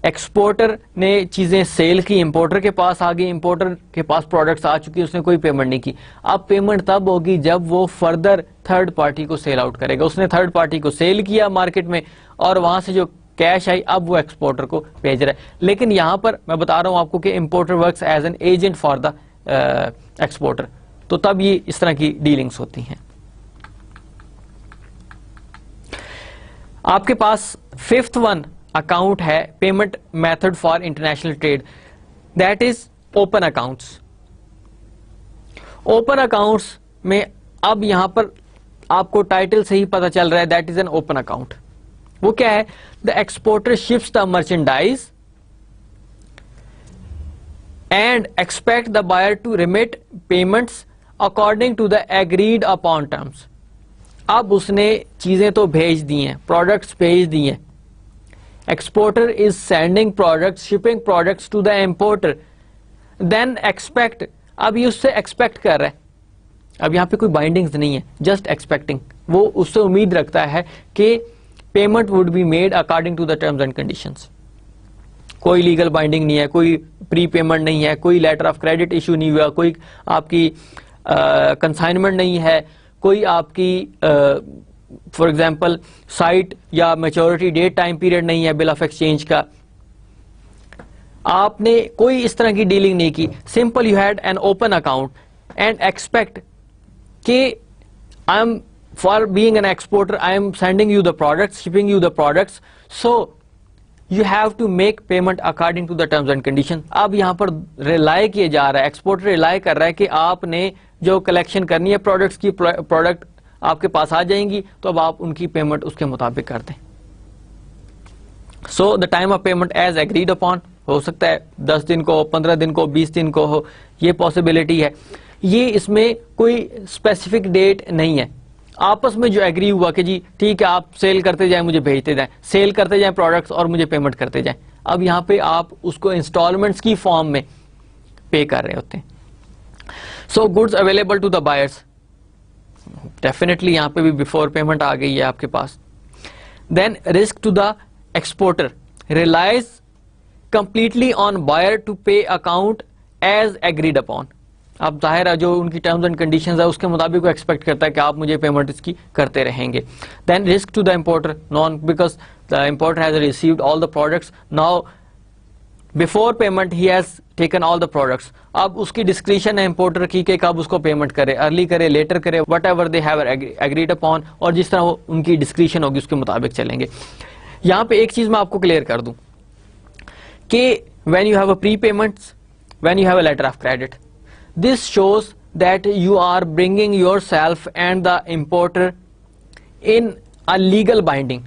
Speaker 1: ایکسپورٹر نے چیزیں سیل کی, امپورٹر کے پاس آ گئی, امپورٹر کے پاس پروڈکٹس آ چکی, اس نے کوئی پیمنٹ نہیں کی. اب پیمنٹ تب ہوگی جب وہ فردر تھرڈ پارٹی کو سیل آؤٹ کرے گا. اس نے تھرڈ پارٹی کو سیل کیا مارکیٹ میں اور وہاں سے جو کیش آئی اب وہ ایکسپورٹر کو بھیج رہا ہے. لیکن یہاں پر میں بتا رہا ہوں آپ کو کہ importer works as an agent for the exporter, تو تب یہ اس طرح کی ڈیلنگس ہوتی ہیں. آپ کے پاس ففتھ ون اکاؤنٹ ہے payment method for international trade, that is open accounts. Open accounts میں اب یہاں پر آپ کو ٹائٹل سے ہی پتا چل رہا ہے that is an open account. وہ کیا ہے؟ The exporter ships the merchandise and expect the buyer to remit payments according to the agreed upon terms. اب اس نے چیزیں تو بھیج دی ہیں, پروڈکٹس بھیج دی ہیں. Exporter is sending products, shipping products to the importer, then expect. اب یہ اس سے ایکسپیکٹ کر رہا ہے, اب یہاں پہ کوئی بائنڈنگز نہیں ہے, جسٹ ایکسپیکٹنگ. وہ اس سے امید رکھتا ہے کہ payment would be made according to the terms and conditions. کوئی لیگل بائنڈنگ نہیں ہے, کوئی پری پیمنٹ نہیں ہے, کوئی لیٹر آف کریڈٹ ایشو نہیں ہوا, کوئی آپ کی کنسائنمنٹ نہیں ہے, کوئی آپ کی فار ایگزامپل سائٹ یا میچورٹی ڈیٹ ٹائم پیریڈ نہیں ہے بل آف ایکسچینج کا. آپ نے کوئی اس طرح کی ڈیلنگ نہیں کی. Simple you had an open account and expect کہ I am for being an exporter, I am sending you the products, shipping you the products, so you have to make payment according to the terms and condition. اب یہاں پر rely کیا جا رہا ہے, exporter rely کر رہا ہے کہ آپ نے جو کلیکشن کرنی ہے پروڈکٹس کی, پروڈکٹ آپ کے پاس آ جائیں گی تو اب آپ ان کی پیمنٹ اس کے مطابق کر دیں. So the time of payment as agreed upon, ہو سکتا ہے 10 دن کو, 15 دن کو, 20 دن کو ہو, یہ پاسبلٹی ہے. یہ اس میں کوئی اسپیسیفک ڈیٹ نہیں ہے. آپس میں جو ایگری ہوا کہ جی ٹھیک ہے آپ سیل کرتے جائیں, مجھے بھیجتے جائیں, سیل کرتے جائیں پروڈکٹس اور مجھے پیمنٹ کرتے جائیں. اب یہاں پہ آپ اس کو انسٹالمنٹس کی فارم میں پے کر رہے ہوتے ہیں. So goods available to the buyers, definitely یہاں پہ بھی بفور پیمنٹ آ گئی ہے آپ کے پاس. Then risk to the exporter realize completely on buyer to pay account as agreed upon. اب ظاہر ہے جو ان کی ٹرمز اینڈ کنڈیشنز ہے اس کے مطابق وہ ایکسپیکٹ کرتا ہے کہ آپ مجھے پیمنٹ اس کی کرتے رہیں گے. Then risk to the importer none, because the importer has received all the products, now before payment he has taken all the products. اب اس کی ڈسکریشن ہے امپورٹر کی کہ کب اس کو پیمنٹ کرے, ارلی کرے, لیٹر کرے, what ever they have agreed upon, اور جس طرح وہ ان کی ڈسکریشن ہوگی اس کے مطابق چلیں گے. یہاں پہ ایک چیز میں آپ کو کلیئر کر دوں کہ when you have a prepayments, when you have a letter of credit, this shows that you are bringing yourself and the importer in a legal binding.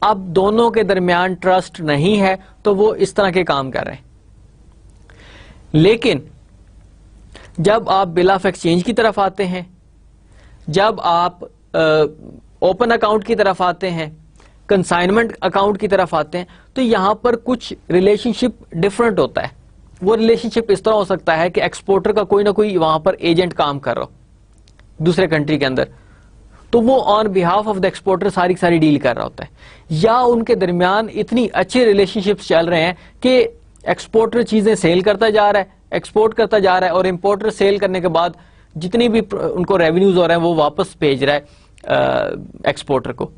Speaker 1: اب دونوں کے درمیان ٹرسٹ نہیں ہے تو وہ اس طرح کے کام کر رہے ہیں. لیکن جب آپ بل آف ایکسچینج کی طرف آتے ہیں, جب آپ اوپن اکاؤنٹ کی طرف آتے ہیں, کنسائنمنٹ اکاؤنٹ کی طرف آتے ہیں, تو یہاں پر کچھ ریلیشن شپ ڈفرنٹ ہوتا ہے. وہ ریلیشن شپ اس طرح ہو سکتا ہے کہ ایکسپورٹر کا کوئی نہ کوئی وہاں پر ایجنٹ کام کر رہا ہو دوسرے کنٹری کے اندر, تو وہ آن بہاف آف دا ایکسپورٹر ساری ڈیل کر رہا ہوتا ہے. یا ان کے درمیان اتنی اچھے ریلیشن شپس چل رہے ہیں کہ ایکسپورٹر چیزیں سیل کرتا جا رہا ہے, ایکسپورٹ کرتا جا رہا ہے, اور امپورٹر سیل کرنے کے بعد جتنی بھی ان کو ریونیوز ہو رہے ہیں وہ واپس بھیج رہا ہے ایکسپورٹر کو.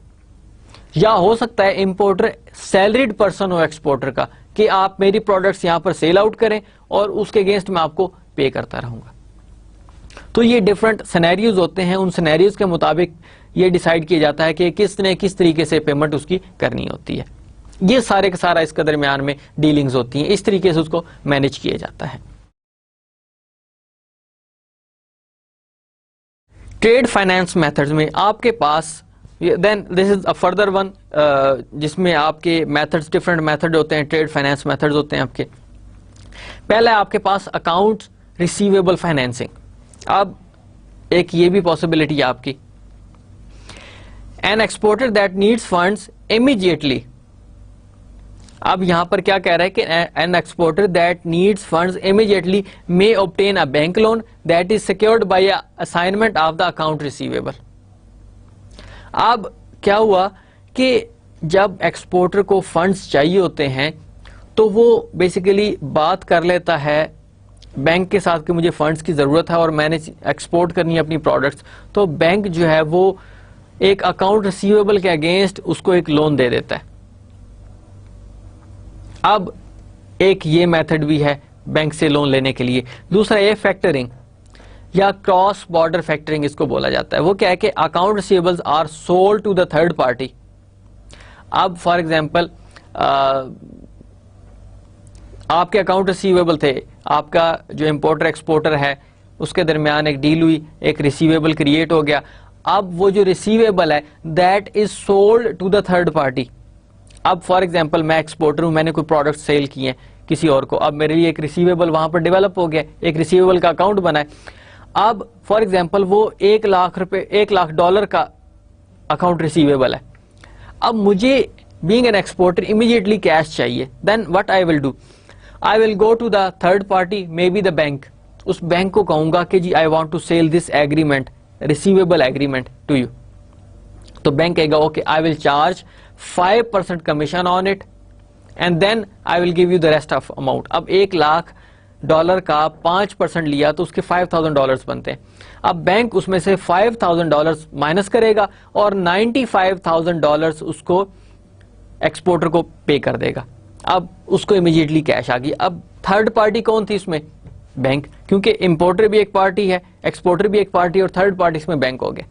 Speaker 1: یا ہو سکتا ہے importer salaried person who exporter کا کہ آپ میری پروڈکٹس یہاں پر سیل آؤٹ کریں اور اس کے اگینسٹ میں آپ کو پے کرتا رہوں گا. تو یہ ڈفرنٹ سینیریوز ہوتے ہیں, ان سینیریوز کے مطابق یہ ڈیسائیڈ کیا جاتا ہے کہ کس نے کس طریقے سے پیمنٹ اس کی کرنی ہوتی ہے. یہ سارے کا سارا اس کے درمیان میں ڈیلنگز ہوتی ہیں, اس طریقے سے اس کو مینج کیا جاتا ہے. ٹریڈ فائنانس میتھڈز میں آپ کے پاس دین this is a further one جس میں آپ کے میتھڈز ڈفرنٹ میتھڈ ہوتے ہیں, ٹریڈ فائنانس میتھڈز ہوتے ہیں آپ کے. پہلا آپ کے پاس اکاؤنٹ ریسیویبل فائنینسنگ. اب ایک یہ بھی پاسبلٹی ہے آپ کی, an exporter that needs funds immediately. اب یہاں پر کیا کہہ رہا ہے کہ an exporter that needs funds immediately may obtain a bank loan that is secured by a assignment of the account receivable. اب کیا ہوا کہ جب ایکسپورٹر کو فنڈز چاہیے ہوتے ہیں تو وہ بیسیکلی بات کر لیتا ہے بینک کے ساتھ کہ مجھے فنڈز کی ضرورت ہے اور میں نے ایکسپورٹ کرنی ہے اپنی پروڈکٹس, تو بینک جو ہے وہ ایک اکاؤنٹ ریسیویبل کے اگینسٹ اس کو ایک لون دے دیتا ہے. اب ایک یہ میتھڈ بھی ہے بینک سے لون لینے کے لیے. دوسرا یہ فیکٹرنگ یا کراس بارڈر فیکٹرنگ اس کو بولا جاتا ہے. وہ کیا ہے کہ account receivables are sold to the third party. اب فار ایگزامپل آپ کے اکاؤنٹ ریسیویبل تھے, آپ کا جو امپورٹر ایکسپورٹر ہے اس کے درمیان ایک ڈیل ہوئی, ایک ریسیویبل کریٹ ہو گیا. اب وہ جو ریسیویبل ہے that is sold to the third party. اب فار ایگزامپل میں ایکسپورٹر ہوں, میں نے کوئی پروڈکٹ سیل کیے ہیں کسی اور کو, اب میرے لیے ایک ریسیویبل وہاں پر ڈیولپ ہو گیا, ایک ریسیویبل کا اکاؤنٹ بنا ہے. اب فار ایگزامپل وہ $1,00,000 کا اکاؤنٹ ریسیویبل ہے. اب مجھے being an exporter immediately cash چاہیے. then what I will do, I will go to the third party, maybe the bank. اس بینک کو کہوں گا کہ جی I want to sell this agreement, receivable agreement to you. تو bank کہے گا okay, I will charge 5% commission on it and then I will give you the rest of amount. اب $1,00,000 کا 5% لیا تو اس کے $5,000 بنتے ہیں. اب بینک اس میں سے $5,000 مائنس کرے گا اور $95,000 اس کو ایکسپورٹر کو پے کر دے گا. اب اس کو امیجیٹلی کیش آ گئی. اب تھرڈ پارٹی کون تھی اس میں؟ بینک, کیونکہ امپورٹر بھی ایک پارٹی ہے, ایکسپورٹر بھی ایک پارٹی, اور تھرڈ پارٹی اس میں بینک ہو گئے.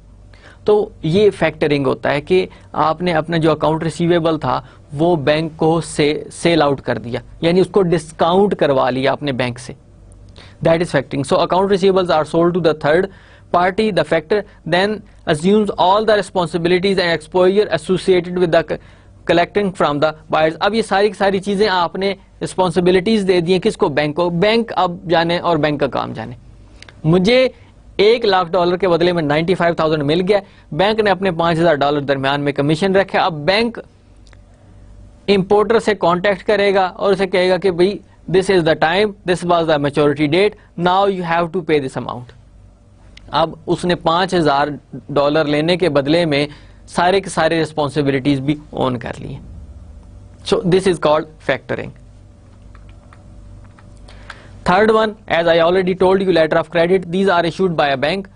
Speaker 1: تو یہ فیکٹرنگ ہوتا ہے کہ آپ نے اپنا جو اکاؤنٹ ریسیویبل تھا وہ بینک کو سیل آؤٹ کر دیا, یعنی اس کو ڈسکاؤنٹ کروا لیا اپنے بینک سے. That is factoring. So account receivables are sold to the third party. The factor then assumes all the responsibilities and exposure associated with the collecting from the buyers. اب یہ ساری چیزیں آپ نے responsibilities دے دی ہیں کس کو؟ بینک کو. بینک اب جانے اور بینک کا کام جانے. مجھے $1,00,000 کے بدلے میں 95,000 مل گیا, بینک نے اپنے $5,000 درمیان میں کمیشن رکھا. اب بینک امپورٹر سے کانٹیکٹ کرے گا اور اسے کہے گا کہ بھائی this is the time, this was the maturity date, now you have to pay this amount. اب اس نے $5,000 لینے کے بدلے میں سارے کے سارے ریسپانسبلٹیز بھی اون کر لی. So this is called factoring. Third one, as I already told you, letter of credit. These are issued by a bank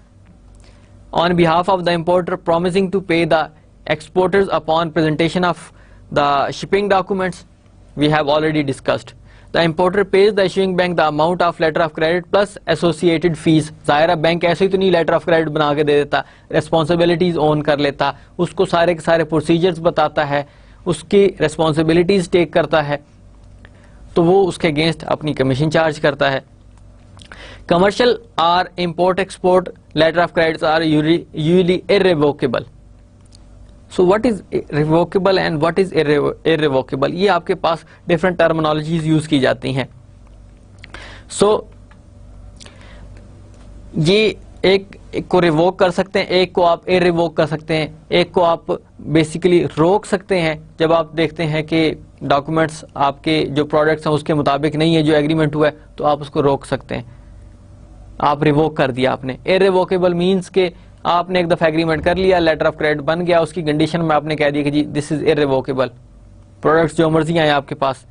Speaker 1: on behalf of the importer promising to pay the exporters upon presentation of the shipping documents. We have already discussed. The importer pays the issuing bank the amount of letter of credit plus associated fees. ظاہرہ bank ایسے ہی تو نہیں letter of credit بنا کے دے دیتا, responsibilities اون کر لیتا, اس کو سارے کے سارے پروسیجرز بتاتا ہے, اس کی ریسپانسبلٹیز ٹیک کرتا ہے, تو وہ اس کے اگینسٹ اپنی کمیشن چارج کرتا ہے. کمرشل اور import export letter of credits are usually irrevocable. So what is revocable and what is irrevocable? یہ آپ کے پاس different terminologies یوز کی جاتی ہیں. So یہ ایک کو ریووک کر سکتے ہیں, ایک کو آپ irrevoke کر سکتے ہیں, ایک کو آپ بیسیکلی روک سکتے ہیں جب آپ دیکھتے ہیں کہ ڈاکومنٹس آپ کے جو پروڈکٹس ہیں اس کے مطابق نہیں ہے جو ایگریمنٹ ہوا ہے, تو آپ اس کو روک سکتے ہیں. آپ ریووک کر دیا آپ نے. irrevocable means کہ آپ نے ایک دفعہ ایگریمنٹ کر لیا, لیٹر آف کریڈٹ بن گیا, اس کی کنڈیشن میں آپ نے کہہ دیا کہ جی دس از irrevocable. پروڈکٹس جو مرضی آئیں آپ کے پاس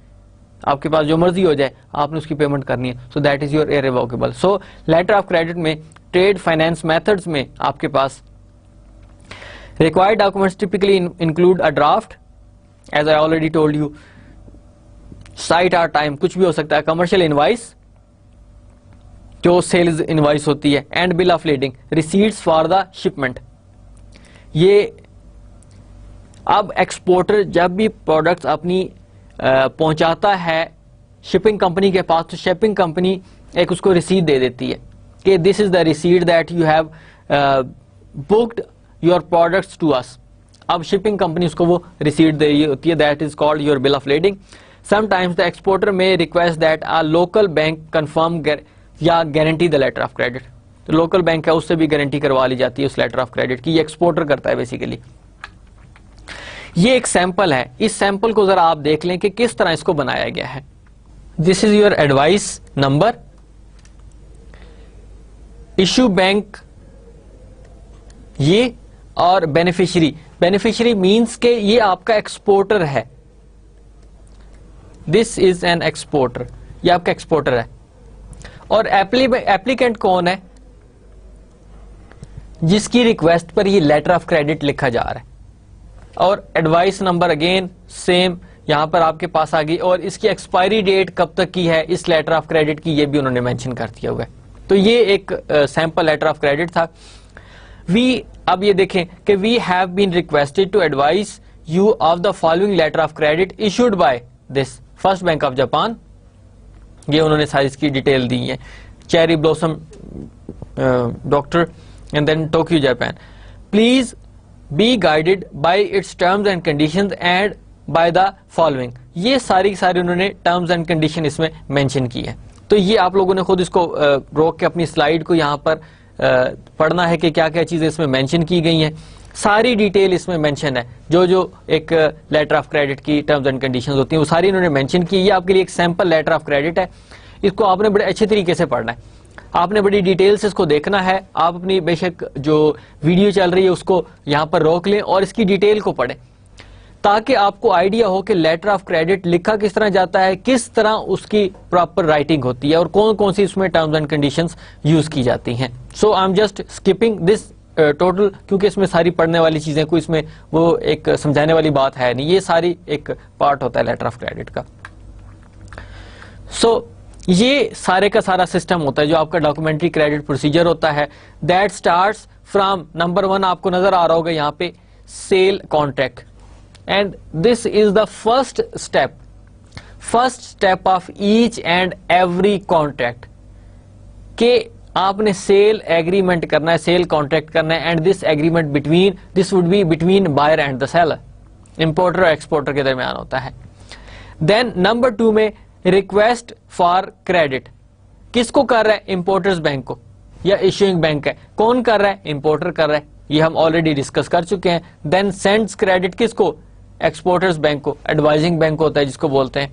Speaker 1: جو مرضی ہو جائے آپ نے اس کی پیمنٹ کرنی ہے. So that is your irrevocable. So letter of credit میں ٹریڈ فائنینس میتھڈز میں آپ کے پاس required documents typically include a draft, as I already told you, sight اور ٹائم کچھ بھی ہو سکتا ہے, کمرشل انوائس جو سیلز انوائس ہوتی ہے, and bill of lading, receipts for the shipment. یہ اب ایکسپورٹر جب بھی پروڈکٹس اپنی پہنچاتا ہے شپنگ کمپنی کے پاس, تو شپنگ کمپنی ایک اس کو ریسیٹ دے دیتی ہے کہ this is the receipt that you have booked your products to us. اب شپنگ کمپنی اس کو وہ ریسیٹ دے رہی ہوتی ہے, that is called your bill of lading. Sometimes the exporter may request that a local bank confirm یا guarantee the letter of credit. تو local bank ہے اس سے بھی گارنٹی کروا لی جاتی ہے اس لیٹر آف کریڈٹ کی, یہ ایکسپورٹر کرتا ہے بیسیکلی. یہ ایک سیمپل ہے, اس سیمپل کو ذرا آپ دیکھ لیں کہ کس طرح اس کو بنایا گیا ہے. This is your advice number, issue bank یہ, اور بینیفیشری مینس کہ یہ آپ کا ایکسپورٹر ہے. دس از این ایکسپورٹر, یہ آپ کا ایکسپورٹر ہے. اور ایپلیکینٹ کون ہے؟ جس کی ریکویسٹ پر یہ لیٹر آف کریڈٹ لکھا جا رہا ہے. اور ایڈوائس نمبر اگین سیم یہاں پر آپ کے پاس آ گئی, اور اس کی ایکسپائری ڈیٹ کب تک کی ہے اس لیٹر آف کریڈٹ کی, یہ بھی انہوں نے مینشن کر دیا ہوا ہے. تو یہ ایک سیمپل لیٹر آف کریڈٹ تھا. اب یہ دیکھیں کہ we have been requested to advise you of the following letter of credit issued by this first bank of Japan. یہ انہوں نے ساری اس کی ڈیٹیل دی ہے, cherry blossom doctor and then Tokyo Japan. please be guided by its terms and conditions and by the following. یہ ساری انہوں نے terms and condition اس میں mention کی ہے. تو یہ آپ لوگوں نے خود اس کو روک کے اپنی سلائیڈ کو یہاں پر پڑھنا ہے کہ کیا کیا چیزیں اس میں مینشن کی گئی ہیں. ساری ڈیٹیل اس میں مینشن ہے, جو ایک لیٹر آف کریڈٹ کی ٹرمز اینڈ کنڈیشنز ہوتی ہیں وہ ساری انہوں نے مینشن کی. یہ آپ کے لیے ایک سیمپل لیٹر آف کریڈٹ ہے, اس کو آپ نے بڑے اچھے طریقے سے پڑھنا ہے, آپ نے بڑی ڈیٹیل سے اس کو دیکھنا ہے. آپ اپنی بے شک جو ویڈیو چل رہی ہے اس کو یہاں پر روک لیں اور اس کی ڈیٹیل کو پڑھیں تاکہ آپ کو آئیڈیا ہو کہ لیٹر آف کریڈٹ لکھا کس طرح جاتا ہے, کس طرح اس کی پراپر رائٹنگ ہوتی ہے اور کون سی اس میں ٹرمز اینڈ کنڈیشنز یوز کی جاتی ہیں. So I am just skipping this total, کیونکہ اس میں ساری پڑھنے والی چیزیں, کوئی اس میں وہ ایک سمجھانے والی بات ہے نہیں, یہ ساری ایک پارٹ ہوتا ہے لیٹر آف کریڈٹ کا. سو یہ سارے کا سارا سسٹم ہوتا ہے جو آپ کا ڈاکومنٹری کریڈٹ پروسیجر ہوتا ہے. دیٹ اسٹارٹس فرام نمبر 1, آپ کو نظر آ رہا ہوگا یہاں پہ sale contract, and this is the first step of each and every contract, کہ آپ نے سیل ایگریمنٹ کرنا ہے, سیل کانٹریکٹ کرنا ہے, and this agreement this would be between buyer and the seller, importer اور ایکسپورٹر کے درمیان ہوتا ہے. دین نمبر 2 میں ریکویسٹ فار کریڈٹ, کس کو کر رہا ہے؟ امپورٹرز بینک کو یا ایشوئنگ بینک ہے. کون کر رہا ہے؟ امپورٹر کر رہا ہے, یہ ہم آلریڈی ڈسکس کر چکے ہیں. دین سینڈز کریڈٹ کس کو؟ ایکسپورٹرز بینک کو, ایڈوائزنگ بینک ہوتا ہے جس کو بولتے ہیں.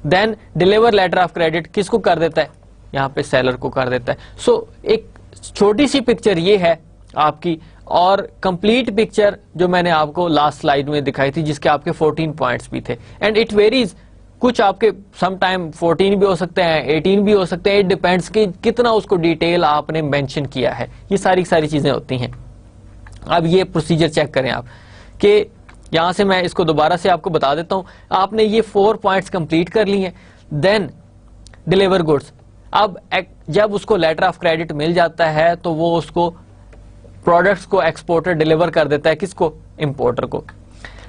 Speaker 1: دین ڈیلیور لیٹر آف کریڈٹ کس کو کر دیتا ہے؟ یہاں پہ سیلر کو کر دیتا ہے. سو ایک چھوٹی سی پکچر یہ ہے آپ کی, اور کمپلیٹ پکچر جو میں نے آپ کو لاسٹ سلائیڈ میں دکھائی تھی جس کے آپ کے 14 پوائنٹس بھی تھے, اینڈ اٹ ویریز, کچھ آپ کے سم ٹائم 14 بھی ہو سکتے ہیں, 18 بھی ہو سکتے ہیں, اٹ ڈیپینڈس کہ کتنا اس کو ڈیٹیل آپ نے مینشن کیا ہے. یہ ساری چیزیں ہوتی ہیں. اب یہ پروسیجر چیک کریں آپ, کہ یہاں سے میں اس کو دوبارہ سے آپ کو بتا دیتا ہوں. آپ نے یہ 4 پوائنٹس کمپلیٹ کر لی ہیں. دین ڈیلیور گڈس, اب جب اس کو لیٹر آف کریڈٹ مل جاتا ہے تو وہ اس کو پروڈکٹس کو ایکسپورٹر ڈیلیور کر دیتا ہے, کس کو؟ امپورٹر کو.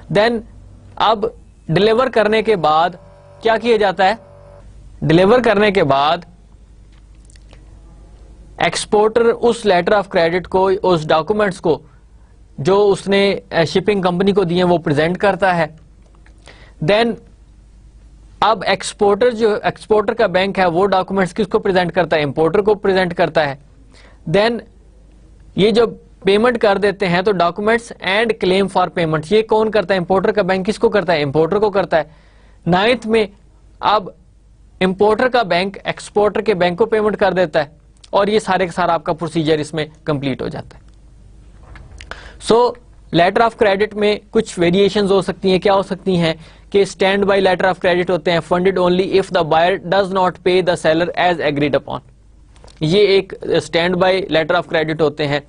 Speaker 1: دین اب ڈیلیور کرنے کے بعد کیا کیا جاتا ہے؟ ڈیلیور کرنے کے بعد ایکسپورٹر اس لیٹر آف کریڈٹ کو, اس ڈاکومنٹس کو جو اس نے شپنگ کمپنی کو دیے وہ پریزنٹ کرتا ہے. دین اب ایکسپورٹر کا بینک ہے وہ ڈاکومنٹس کس کو پریزنٹ کرتا ہے؟ امپورٹر کو پریزنٹ کرتا ہے. دین یہ جو پیمنٹ کر دیتے ہیں تو documents and claim for payment یہ کون کرتا ہے؟ امپورٹر کا بینک کس کو کرتا ہے؟ امپورٹر کو کرتا ہے. 9th میں اب امپورٹر کا بینک ایکسپورٹر کے بینک کو پیمنٹ کر دیتا ہے, اور یہ سارے کا سارا آپ کا پروسیجر اس میں کمپلیٹ ہو جاتا ہے. سو لیٹر آف کریڈٹ میں کچھ ویریشنز ہو سکتی ہیں. کیا ہو سکتی ہیں؟ کہ standby letter of credit ہوتے ہیں, funded only if the buyer does not pay the seller as agreed upon, یہ ایک standby letter of credit ہوتے ہیں.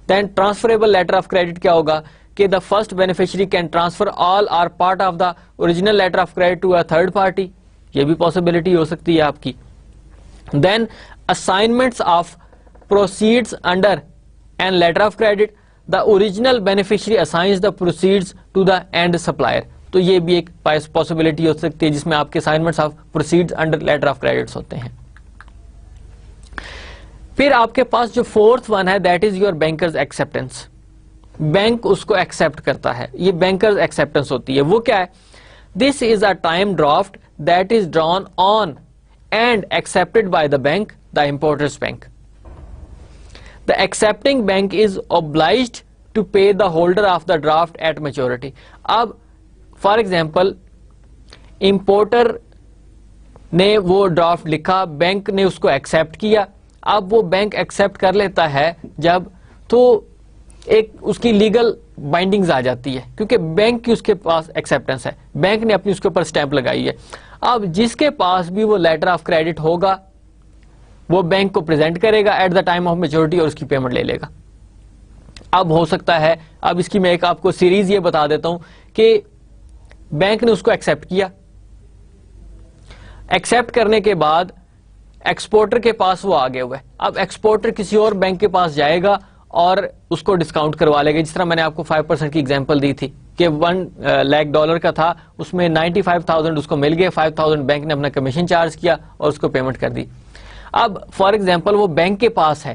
Speaker 1: Then transferable letter of credit کیا ہوگا؟ کہ the first beneficiary can transfer all or part of the original letter of credit to a third party, یہ بھی possibility ہو سکتی ہے آپ کی. Then assignments of proceeds under an letter of credit, the original beneficiary assigns the proceeds to the end supplier, تو یہ بھی ایک پاسبلٹی ہو سکتی ہے جس میں آپ کے assignments of proceeds under letter of credits ہوتے ہیں. پھر آپ کے پاس جو 4th one ہے that is your banker's acceptance, bank اس کو ایکسپٹ کرتا ہے, یہ بینکرز ایکسپٹنس ہوتی ہے. وہ کیا ہے؟ This is a time draft that is drawn on and accepted by the bank, the importer's bank. The accepting bank is obliged to pay the holder of the draft at maturity. اب for example importer نے وہ draft لکھا, bank نے اس کو accept کیا. اب وہ bank accept کر لیتا ہے جب, تو ایک اس کی لیگل بائنڈنگز آ جاتی ہے کیونکہ بینک کی اس کے پاس ایکسپٹنس ہے, بینک نے اپنی اس کے اوپر اسٹیمپ لگائی ہے. اب جس کے پاس بھی وہ لیٹر آف کریڈٹ ہوگا وہ بینک کو پریزنٹ کرے گا at the time of maturity اور اس کی پیمنٹ لے لے گا. اب ہو سکتا ہے, اب اس کی میں ایک آپ کو سیریز یہ بتا دیتا ہوں کہ بینک نے اس کو ایکسپٹ کیا, ایکسپٹ کرنے کے بعد ایکسپورٹر کے پاس وہ آگے ہوئے. اب ایکسپورٹر کسی اور بینک کے پاس جائے گا اور اس کو ڈسکاؤنٹ کروا لے گا, جس طرح میں نے آپ کو 5% کی ایگزامپل دی تھی کہ $1 lakh کا تھا, اس میں 95,000 اس کو مل گئے, 5,000 بینک نے اپنا کمیشن چارج کیا اور اس کو پیمنٹ کر دی. اب فار ایگزامپل وہ بینک کے پاس ہے,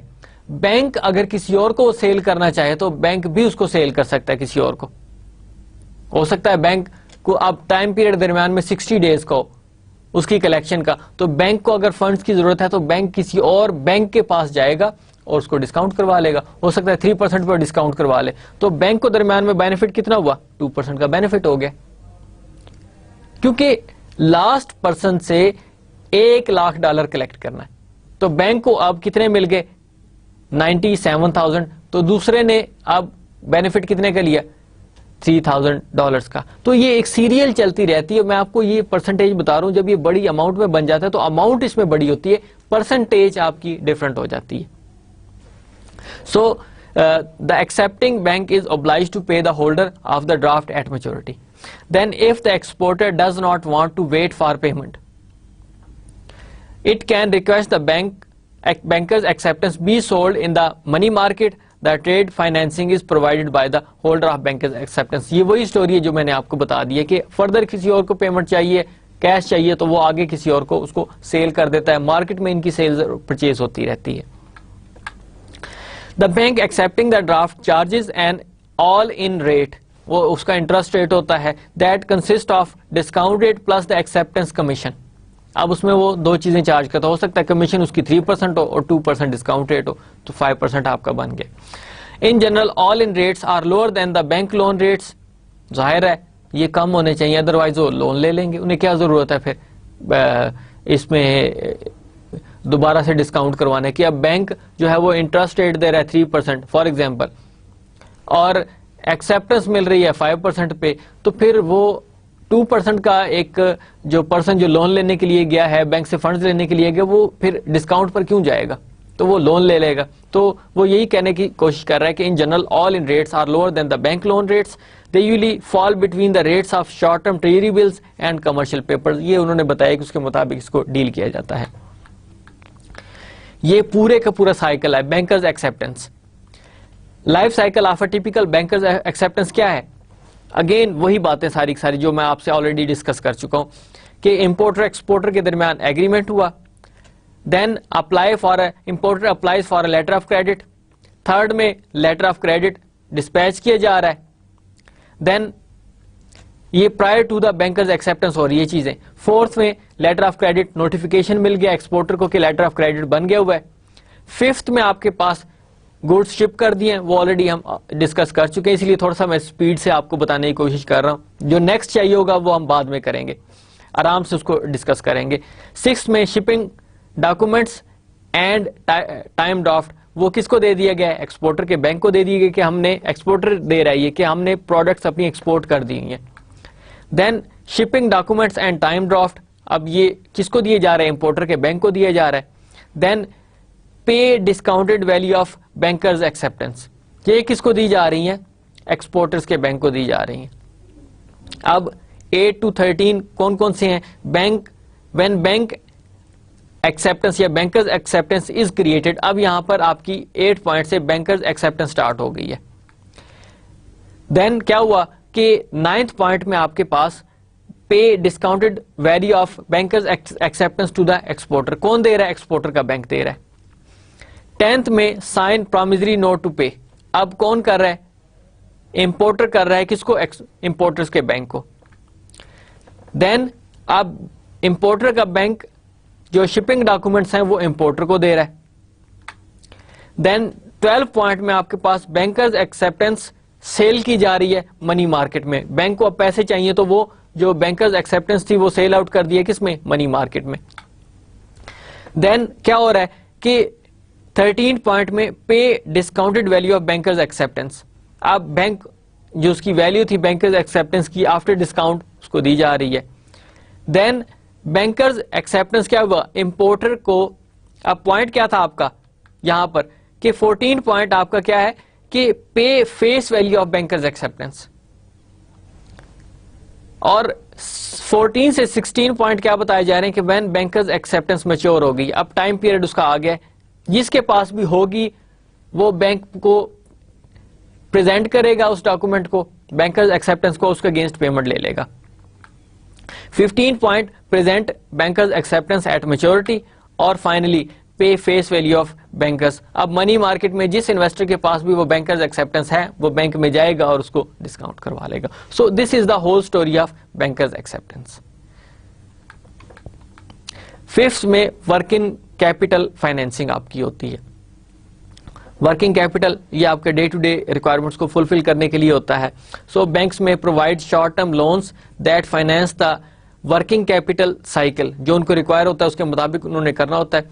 Speaker 1: بینک اگر کسی اور کو سیل کرنا چاہے تو بینک بھی اس کو سیل کر سکتا ہے کسی اور کو. ہو سکتا ہے بینک کو اب ٹائم پیریڈ درمیان میں 60 ڈیز کا ہو اس کی کلیکشن کا, تو بینک کو اگر فنڈز کی ضرورت ہے تو بینک کسی اور بینک کے پاس جائے گا اور اس کو ڈسکاؤنٹ کروا لے گا. ہو سکتا ہے 3% پر ڈسکاؤنٹ کروا لے, تو بینک کو درمیان میں بینیفٹ کتنا ہوا, 2% کا بینیفٹ ہو گیا, کیونکہ لاسٹ پرسن سے $1,00,000 کلیکٹ کرنا ہے. تو بینک کو اب کتنے مل گئے, 97,000, تو دوسرے نے اب بینیفٹ کتنے کا لیا, $3,000 کا. تو یہ ایک سیریل چلتی رہتی ہے. میں آپ کو یہ پرسنٹیج بتا رہا ہوں, جب یہ بڑی اماؤنٹ میں بن جاتا ہے تو اماؤنٹ اس میں بڑی ہوتی ہے, پرسنٹیج آپ کی ڈفرنٹ ہو جاتی ہے. So the accepting bank is obliged to pay the holder of the draft at maturity. Then if the exporter does not want to wait for payment, it can request the banker's acceptance be sold in the money market. The trade financing is provided by the holder of banker's acceptance. یہ وہی story ہے جو میں نے آپ کو بتا دی ہے کہ فردر کسی اور کو پیمنٹ چاہیے, کیش چاہیے, تو وہ آگے کسی اور کو اس کو سیل کر دیتا ہے. مارکیٹ میں ان کی سیل پرچیز ہوتی رہتی ہے. The bank accepting the draft charges an all-in rate, وہ اس کا انٹرسٹ ریٹ ہوتا ہے, that consists of discount rate plus the acceptance commission. اب اس میں وہ دو چیزیں چارج کرتا, ہو سکتا ہے کمیشن اس کی 3% ہو اور 2% ڈسکاؤنٹ ریٹ ہو, تو 5% آپ کا بن گیا. In general, all-in rates are lower than the bank loan rates. ظاہر ہے یہ کم ہونے چاہیے, ادروائز وہ لون لے لیں گے, انہیں کیا ضرورت ہے پھر اس میں دوبارہ سے ڈسکاؤنٹ کروانے کی. اب بینک جو ہے وہ انٹرسٹ ریٹ دے رہا ہے 3% فار ایگزامپل, اور ایکسیپٹنس مل رہی ہے 5% پہ, تو پھر وہ 2% کا ایک جو پرسن جو لون لینے کے لیے گیا ہے, بینک سے فنڈز لینے کے لیے گیا, وہ پھر ڈسکاؤنٹ پر کیوں جائے گا, تو وہ لون لے لے گا. تو وہ یہی کہنے کی کوشش کر رہا ہے کہ in general all in rates are lower than the bank loan rates. They usually fall between the rates of short term treasury bills and commercial paper. یہ انہوں نے بتایا کہ اس کے مطابق اس کو ڈیل کیا جاتا ہے. یہ پورے کا پورا سائیکل ہے bankers acceptance. Life cycle of a typical bankers acceptance کیا ہے؟ اگین وہی باتیں ساری ساری جو میں آپ سے آلریڈی ڈسکس کر چکا ہوں کہ امپورٹر ایکسپورٹر کے درمیان ایگریمنٹ ہوا, then importer applies for a letter of credit, third میں لیٹر آف کریڈٹ ڈسپیچ کیا جا رہا ہے, دین یہ prior to the banker's acceptance ہو رہی ہے چیزیں. فورتھ میں لیٹر آف کریڈٹ نوٹیفیکیشن مل گیا ایکسپورٹر کو کہ لیٹر آف کریڈٹ بن گیا ہوا ہے. ففتھ میں آپ کے پاس گوڈس شپ کر دیے ہیں, وہ آلریڈی ہم ڈسکس کر چکے ہیں, اس لیے تھوڑا سا میں اسپیڈ سے آپ کو بتانے کی کوشش کر رہا ہوں. جو نیکسٹ چاہیے ہوگا وہ ہم بعد میں کریں گے, آرام سے اس کو ڈسکس کریں گے. سکس میں shipping documents and time draft, وہ کس کو دے دیا گیا ہے؟ ایکسپورٹر کے بینک کو دے دیے گئے کہ ہم نے, ایکسپورٹر دے رہا ہے کہ ہم نے پروڈکٹس اپنی ایکسپورٹ کر دی ہیں. Then shipping documents and time draft, اب یہ کس کو دیے جا رہے ہیں؟ امپورٹر کے بینک کو دیا جا رہا ہے. Then pay discounted value of banker's acceptance, یہ کس کو دی جا رہی ہیں؟ ایکسپورٹرز کے بینک کو دی جا رہی ہیں. اب 8 to 13 کون کون سے ہیں؟ بینک وین بینک ایکسیپٹنس یا بینکرز ایکسیپٹنس از کریٹڈ. اب یہاں پر آپ کی 8 پوائنٹ سے بینکرز ایکسیپٹنس اسٹارٹ ہو گئی ہے. دین کیا ہوا کہ 9th پوائنٹ میں آپ کے پاس pay discounted value of banker's acceptance to the exporter. کون دے رہا ہے؟ ایکسپورٹر کا بینک دے رہا ہے. 10th میں sign promissory note to pay, اب کون کر رہا ہے؟ امپورٹر کر رہا ہے. کس کو؟ امپورٹرز کے بینک کو. دین اب امپورٹر کا بینک جو شپنگ ڈاکومنٹس ہیں وہ امپورٹر کو دے رہا ہے. دین 12 پوائنٹ میں آپ کے پاس بینکرز ایکسیپٹنس سیل کی جا رہی ہے منی مارکیٹ میں. بینک کو اب پیسے چاہیے تو وہ جو بینکرز ایکسیپٹنس تھی وہ سیل آؤٹ کر دی ہے کس میں؟ منی مارکیٹ میں. دین کیا ہو رہا ہے کہ 13 پوائنٹ میں pay discounted value of banker's acceptance, اب بینک جو اس کی ویلیو تھی بینکرز ایکسیپٹنس کی آفٹر ڈسکاؤنٹ اس کو دی جا رہی ہے. دین بینکرز ایکسیپٹنس کیا ہوا؟ امپورٹر کو, اب پوائنٹ کیا تھا آپ کا یہاں پر کہ 14 پوائنٹ آپ کا کیا ہے کہ pay face value of banker's acceptance, اور 14 سے 16 پوائنٹ کیا بتائے جا رہے ہیں کہ وین بینکرز ایکسیپٹنس میچور ہو گئی. اب ٹائم پیریڈ اس کا آ گیا, جس کے پاس بھی ہوگی وہ بینک کو پریزنٹ کرے گا اس ڈاکومنٹ کو, بینکرز ایکسیپٹنس کو, اس کا اگینسٹ پیمنٹ لے لے گا. 15 point present bankers acceptance at maturity, اور finally pay face value of bankers. اب منی مارکیٹ میں جس انویسٹر کے پاس بھی وہ بینکرز ایکسیپٹنس ہے وہ بینک میں جائے گا اور اس کو ڈسکاؤنٹ کروا لے گا. So this is the whole story of banker's acceptance. Fifth میں ورکنگ کیپٹل فائنینسنگ آپ کی ہوتی ہے. ورکنگ کیپٹل یہ آپ کے ڈے ٹو ڈے ریکوائرمنٹس کو فلفل کرنے کے لیے ہوتا ہے. سو بینکس میں provide short term loans that finance the working capital cycle. جو ان کو ریکوائر ہوتا ہے اس کے مطابق انہوں نے کرنا ہوتا ہے.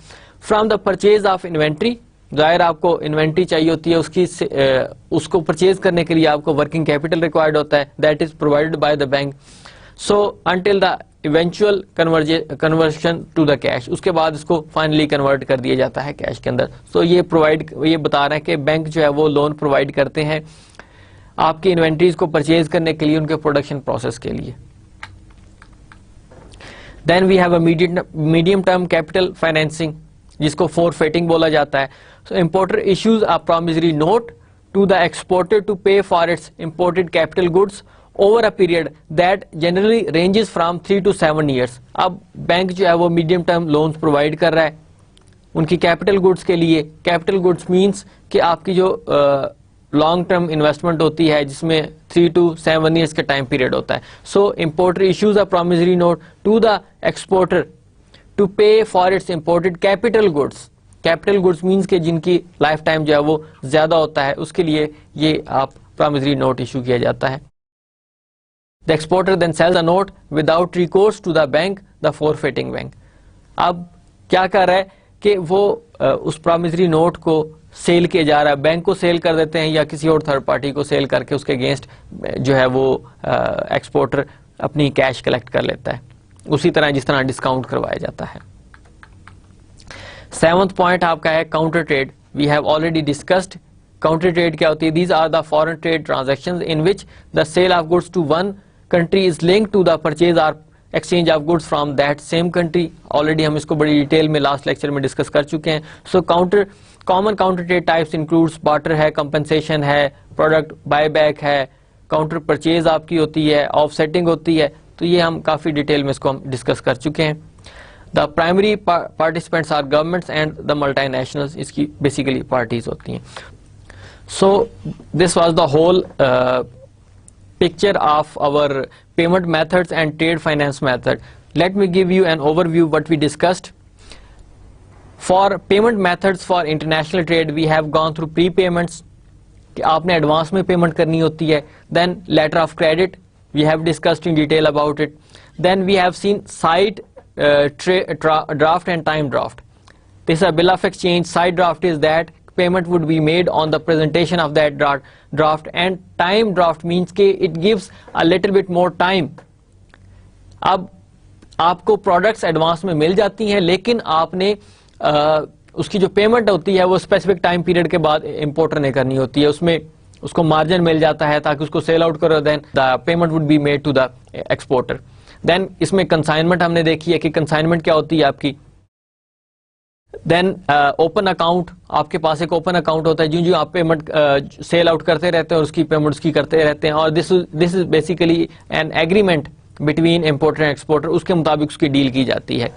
Speaker 1: From the purchase of inventory, ظاہر آپ کو انوینٹری چاہیے ہوتی ہے, اس کو پرچیز کرنے کے لیے آپ کو ورکنگ کیپٹل ریکوائرڈ ہوتا ہے, that is provided by the bank. So until the eventual conversion to the cash, اس کے بعد اس کو فائنلی کنورٹ کر دیا جاتا ہے کیش کے اندر. سو یہ بتا رہے ہیں کہ بینک جو ہے وہ لون پرووائڈ کرتے ہیں آپ کی انوینٹریز کو پرچیز کرنے کے لیے, ان کے پروڈکشن پروسیس کے لیے. Then we have a medium term capital financing جس کو فور فیٹنگ بولا جاتا ہے. So importer issues a promissory note to the exporter to pay for its imported capital goods over a period that generally ranges from 3 to 7 years. اب bank جو ہے وہ medium term loans provide کر رہا ہے ان کی کیپٹل گڈس کے لیے. کیپٹل گڈس مینس کہ آپ کی جو لانگ ٹرم انویسٹمنٹ ہوتی ہے جس میں 3 to 7 years کا ٹائم پیریڈ ہوتا ہے. So importer issues a promissory note to the exporter to pay for its imported capital goods. Capital goods means کہ جن کی لائف ٹائم جو ہے وہ زیادہ ہوتا ہے, اس کے لیے یہ آپ پرومزری نوٹ ایشو کیا جاتا ہے. The exporter then sells a note without recourse to the bank, the forfeiting bank. اب کیا کر رہا ہے کہ وہ اس پرومزری نوٹ کو سیل کیا جا رہا ہے, بینک کو سیل کر دیتے ہیں یا کسی اور تھرڈ پارٹی کو سیل کر کے اس کے اگینسٹ جو ہے وہ ایکسپورٹر اپنی کیش کلیکٹ کر لیتا ہے, اسی طرح جس طرح ڈسکاؤنٹ کروایا جاتا ہے. سیونتھ پوائنٹ آپ کا ہے counter trade. We have already discussed. Counter trade کیا ہوتی ہے؟ These are the foreign trade transaction in which the sale of goods to one country is linked to the purchase or exchange of goods from that same country. already ہم اس کو بڑی detail میں last lecture میں discuss کر چکے ہیں. سو common counter trade types includes barter ہے, compensation ہے, product buy back ہے, counter purchase آپ کی ہوتی ہے, offsetting ہوتی ہے. تو یہ ہم کافی ڈیٹیل میں اس کو ہم ڈسکس کر چکے ہیں. The primary participants are governments and the multinationals, اس کی basically parties ہوتی ہیں. So this was the whole picture of our payment methods and trade finance method. Let me give you an overview what we discussed. For payment methods for international trade, we have gone through prepayments کہ آپ نے advance میں payment کرنی ہوتی ہے. Then letter of credit, we have discussed in detail about it. Then we have seen side draft and time draft. This is a bill of exchange. Side draft is that payment would be made on the presentation of that draft, and time draft means کہ it gives a little bit more time. اب آپ کو products advance میں مل جاتی ہیں لیکن آپ نے اس کی جو پیمنٹ ہوتی ہے وہ اسپیسیفک ٹائم پیریڈ کے بعد امپورٹر نے کرنی ہوتی ہے. اس میں اس کو مارجن مل جاتا ہے تاکہ اس کو سیل آؤٹ کرو. Then the payment would be made to the exporter. Then اس میں کنسائنمنٹ ہم نے دیکھی ہے کہ کنسائنمنٹ کیا ہوتی ہے آپ کی. دین اوپن اکاؤنٹ, آپ کے پاس ایک اوپن اکاؤنٹ ہوتا ہے, جو آپ پیمنٹ سیل آؤٹ کرتے رہتے ہیں اور اس کی پیمنٹ اس کی کرتے رہتے ہیں, اور this is basically an agreement between importer and exporter, اس کے مطابق اس کی ڈیل کی جاتی ہے.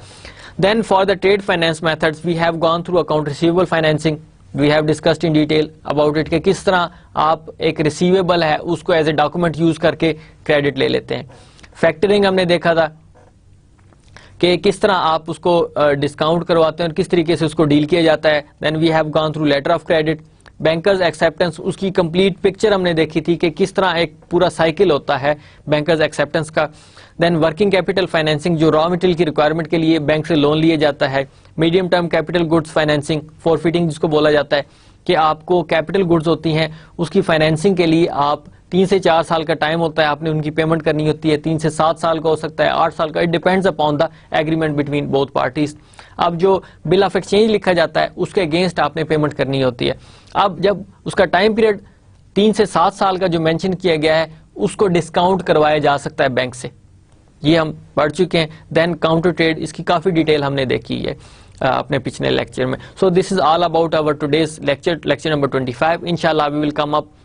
Speaker 1: Then for the trade finance methods we have gone through account receivable financing. We have discussed in detail about it کہ کس طرح آپ ایک ریسیویبل ہے اس کو ایز اے ڈاکومنٹ یوز کر کے کریڈٹ لے لیتے ہیں. فیکٹرنگ ہم نے دیکھا تھا کہ کس طرح آپ اس کو ڈسکاؤنٹ کرواتے ہیں اور کس طریقے سے اس کو ڈیل کیا جاتا ہے. Then we have gone through letter of credit. Banker's acceptance, اس کی کمپلیٹ پکچر ہم نے دیکھی تھی کہ کس طرح ایک پورا سائیکل ہوتا ہے بینکرز ایکسیپٹنس کا. دین ورکنگ کیپٹل فائنینسنگ, جو را مٹیریل کی ریکوائرمنٹ کے لیے بینک سے لون لیا جاتا ہے. Medium term capital goods financing, forfaiting جس کو بولا جاتا ہے کہ آپ کو کیپٹل گڈس ہوتی ہیں اس کی فائنینسنگ کے لیے آپ 3 سے 4 سال کا ٹائم ہوتا ہے, آپ نے ان کی پیمنٹ کرنی ہوتی ہے. 3 سے 7 سال کا ہو سکتا ہے, 8 سال کا, it depends upon the agreement between both parties. اب جو بل آف ایکسچینج لکھا جاتا ہے اس کے اگینسٹ آپ نے پیمنٹ کرنی ہوتی ہے. اب جب اس کا ٹائم پیریڈ 3 سے 7 سال کا جو مینشن کیا گیا ہے اس کو ڈسکاؤنٹ کروایا جا سکتا ہے بینک سے, یہ ہم پڑھ چکے ہیں. دین کاؤنٹر ٹریڈ, اس کی کافی ڈیٹیل ہم نے دیکھی ہے اپنے پچھلے لیکچر میں. So this is all about our today's lecture number 25. انشاءاللہ وی ول کم اپ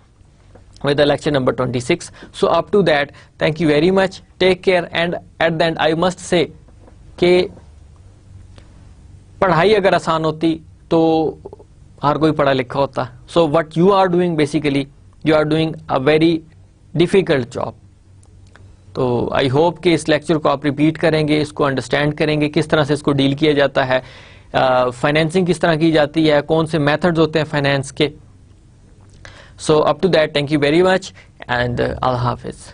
Speaker 1: with the lecture number 26. So up to that, thank you very much, take care, and at the end I must say کہ پڑھائی اگر آسان ہوتی تو ہر کوئی پڑھا لکھا ہوتا. So what you are doing basically you are doing a very difficult job. تو آئی ہوپ کہ اس لیکچر کو آپ ریپیٹ کریں گے, اس کو انڈرسٹینڈ کریں گے کس طرح سے اس کو ڈیل کیا جاتا ہے, فائنینسنگ کس طرح کی جاتی ہے, کون سے میتھڈز ہوتے ہیں فائنینس کے. So up to that thank you very much and اللہ حافظ.